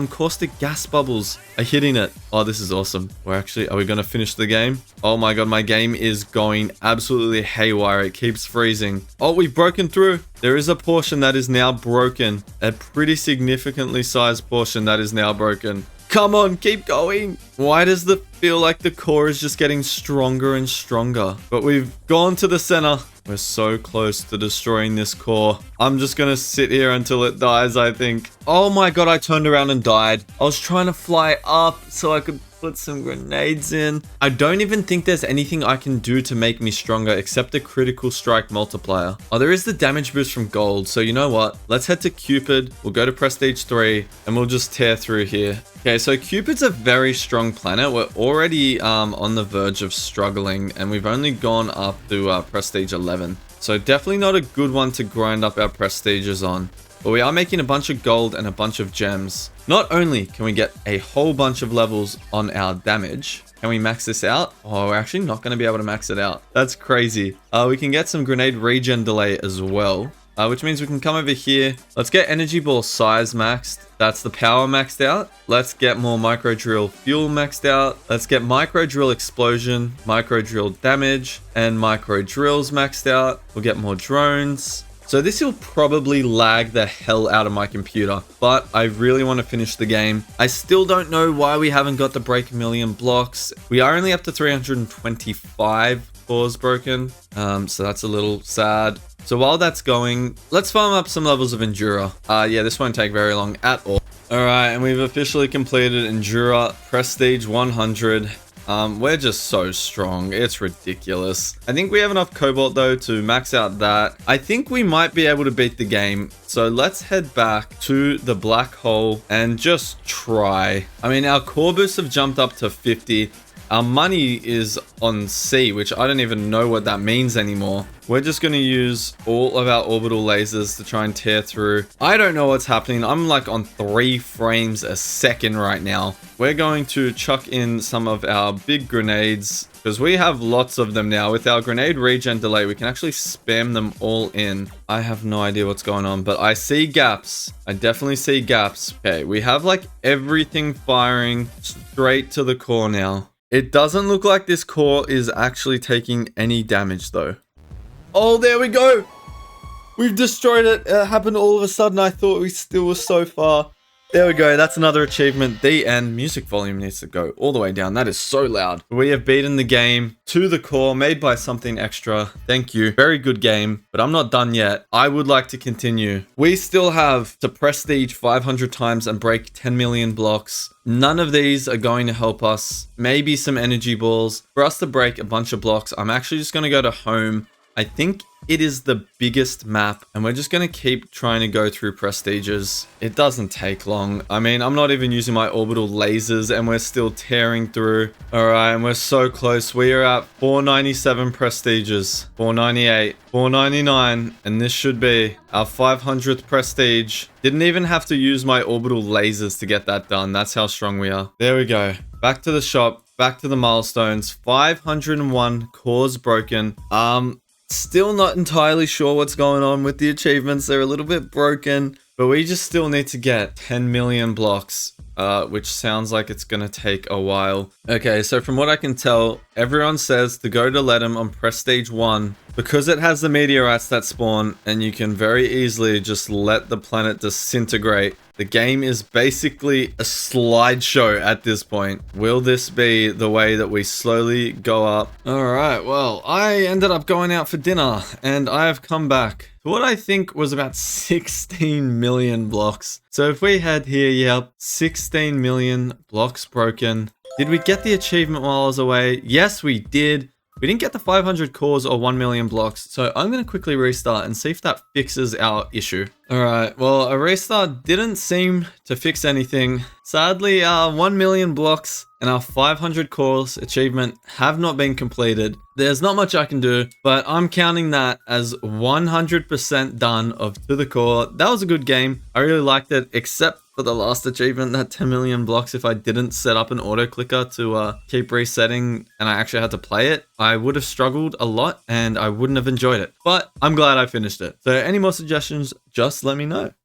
caustic gas bubbles are hitting it. Oh, this is awesome. Are we gonna finish the game? Oh my god, my game is going absolutely haywire. It keeps freezing. Oh, we've broken through. There is a portion that is now broken. A pretty significantly sized portion that is now broken. Come on, keep going. Why does it feel like the core is just getting stronger and stronger? But we've gone to the center. We're so close to destroying this core. I'm just gonna sit here until it dies, I think. Oh my god, I turned around and died. I was trying to fly up so I could put some grenades in. I don't even think there's anything I can do to make me stronger except a critical strike multiplier. Oh, there is the damage boost from gold. So you know what? Let's head to Cupid. We'll go to Prestige 3 and we'll just tear through here. Okay, so Cupid's a very strong planet. We're already on the verge of struggling and we've only gone up to Prestige 11. So definitely not a good one to grind up our prestiges on. But we are making a bunch of gold and a bunch of gems. Not only can we get a whole bunch of levels on our damage, can we max this out? Oh, we're actually not going to be able to max it out. That's crazy. We can get some grenade regen delay as well, which means we can come over here. Let's get energy ball size maxed. That's the power maxed out. Let's get more micro drill fuel maxed out. Let's get micro drill explosion, micro drill damage, and micro drills maxed out. We'll get more drones. So this will probably lag the hell out of my computer, but I really want to finish the game. I still don't know why we haven't got the break 1,000,000 blocks. We are only up to 325 cores broken, so that's a little sad. So while that's going, let's farm up some levels of Endura. Yeah, this won't take very long at all. All right, and we've officially completed Endura Prestige 100. We're just so strong. It's ridiculous. I think we have enough cobalt though to max out that. I think we might be able to beat the game. So let's head back to the black hole and just try. I mean, our core boosts have jumped up to 50. Our money is on C, which I don't even know what that means anymore. We're just going to use all of our orbital lasers to try and tear through. I don't know what's happening. I'm like on 3 frames a second right now. We're going to chuck in some of our big grenades because we have lots of them now. With our grenade regen delay, we can actually spam them all in. I have no idea what's going on, but I see gaps. I definitely see gaps. Okay, we have like everything firing straight to the core now. It doesn't look like this core is actually taking any damage though. Oh, there we go. We've destroyed it. It happened all of a sudden. I thought we still were so far. There we go. That's another achievement. The end. Music volume needs to go all the way down. That is so loud. We have beaten the game to the core, made by something extra. Thank you. Very good game, but I'm not done yet. I would like to continue. We still have to prestige 500 times and break 10,000,000 blocks. None of these are going to help us. Maybe some energy balls. For us to break a bunch of blocks, I'm actually just going to go to home. I think it is the biggest map, and we're just going to keep trying to go through prestiges. It doesn't take long. I mean, I'm not even using my orbital lasers, and we're still tearing through. All right, and we're so close. We are at 497 prestiges, 498, 499, and this should be our 500th prestige. Didn't even have to use my orbital lasers to get that done. That's how strong we are. There we go. Back to the shop. Back to the milestones. 501 cores broken. Still not entirely sure what's going on with the achievements. They're a little bit broken, but we just still need to get 10 million blocks, which sounds like it's going to take a while. Okay, so from what I can tell, everyone says to go to Ledum on Prestige 1 because it has the meteorites that spawn, and you can very easily just let the planet disintegrate. The game is basically a slideshow at this point. Will this be the way that we slowly go up? Alright, well, I ended up going out for dinner, and I have come back to what I think was about 16 million blocks. So if we head here, yep, 16 million blocks broken. Did we get the achievement while I was away? Yes, we did. We didn't get the 500 cores or 1 million blocks, so I'm going to quickly restart and see if that fixes our issue. Alright, well, a restart didn't seem to fix anything. Sadly, our 1 million blocks and our 500 cores achievement have not been completed. There's not much I can do, but I'm counting that as 100% done of To the Core. That was a good game. I really liked it, except for the last achievement, that 10 million blocks. If I didn't set up an auto clicker to keep resetting and I actually had to play it, I would have struggled a lot and I wouldn't have enjoyed it. But I'm glad I finished it. So any more suggestions, just let me know.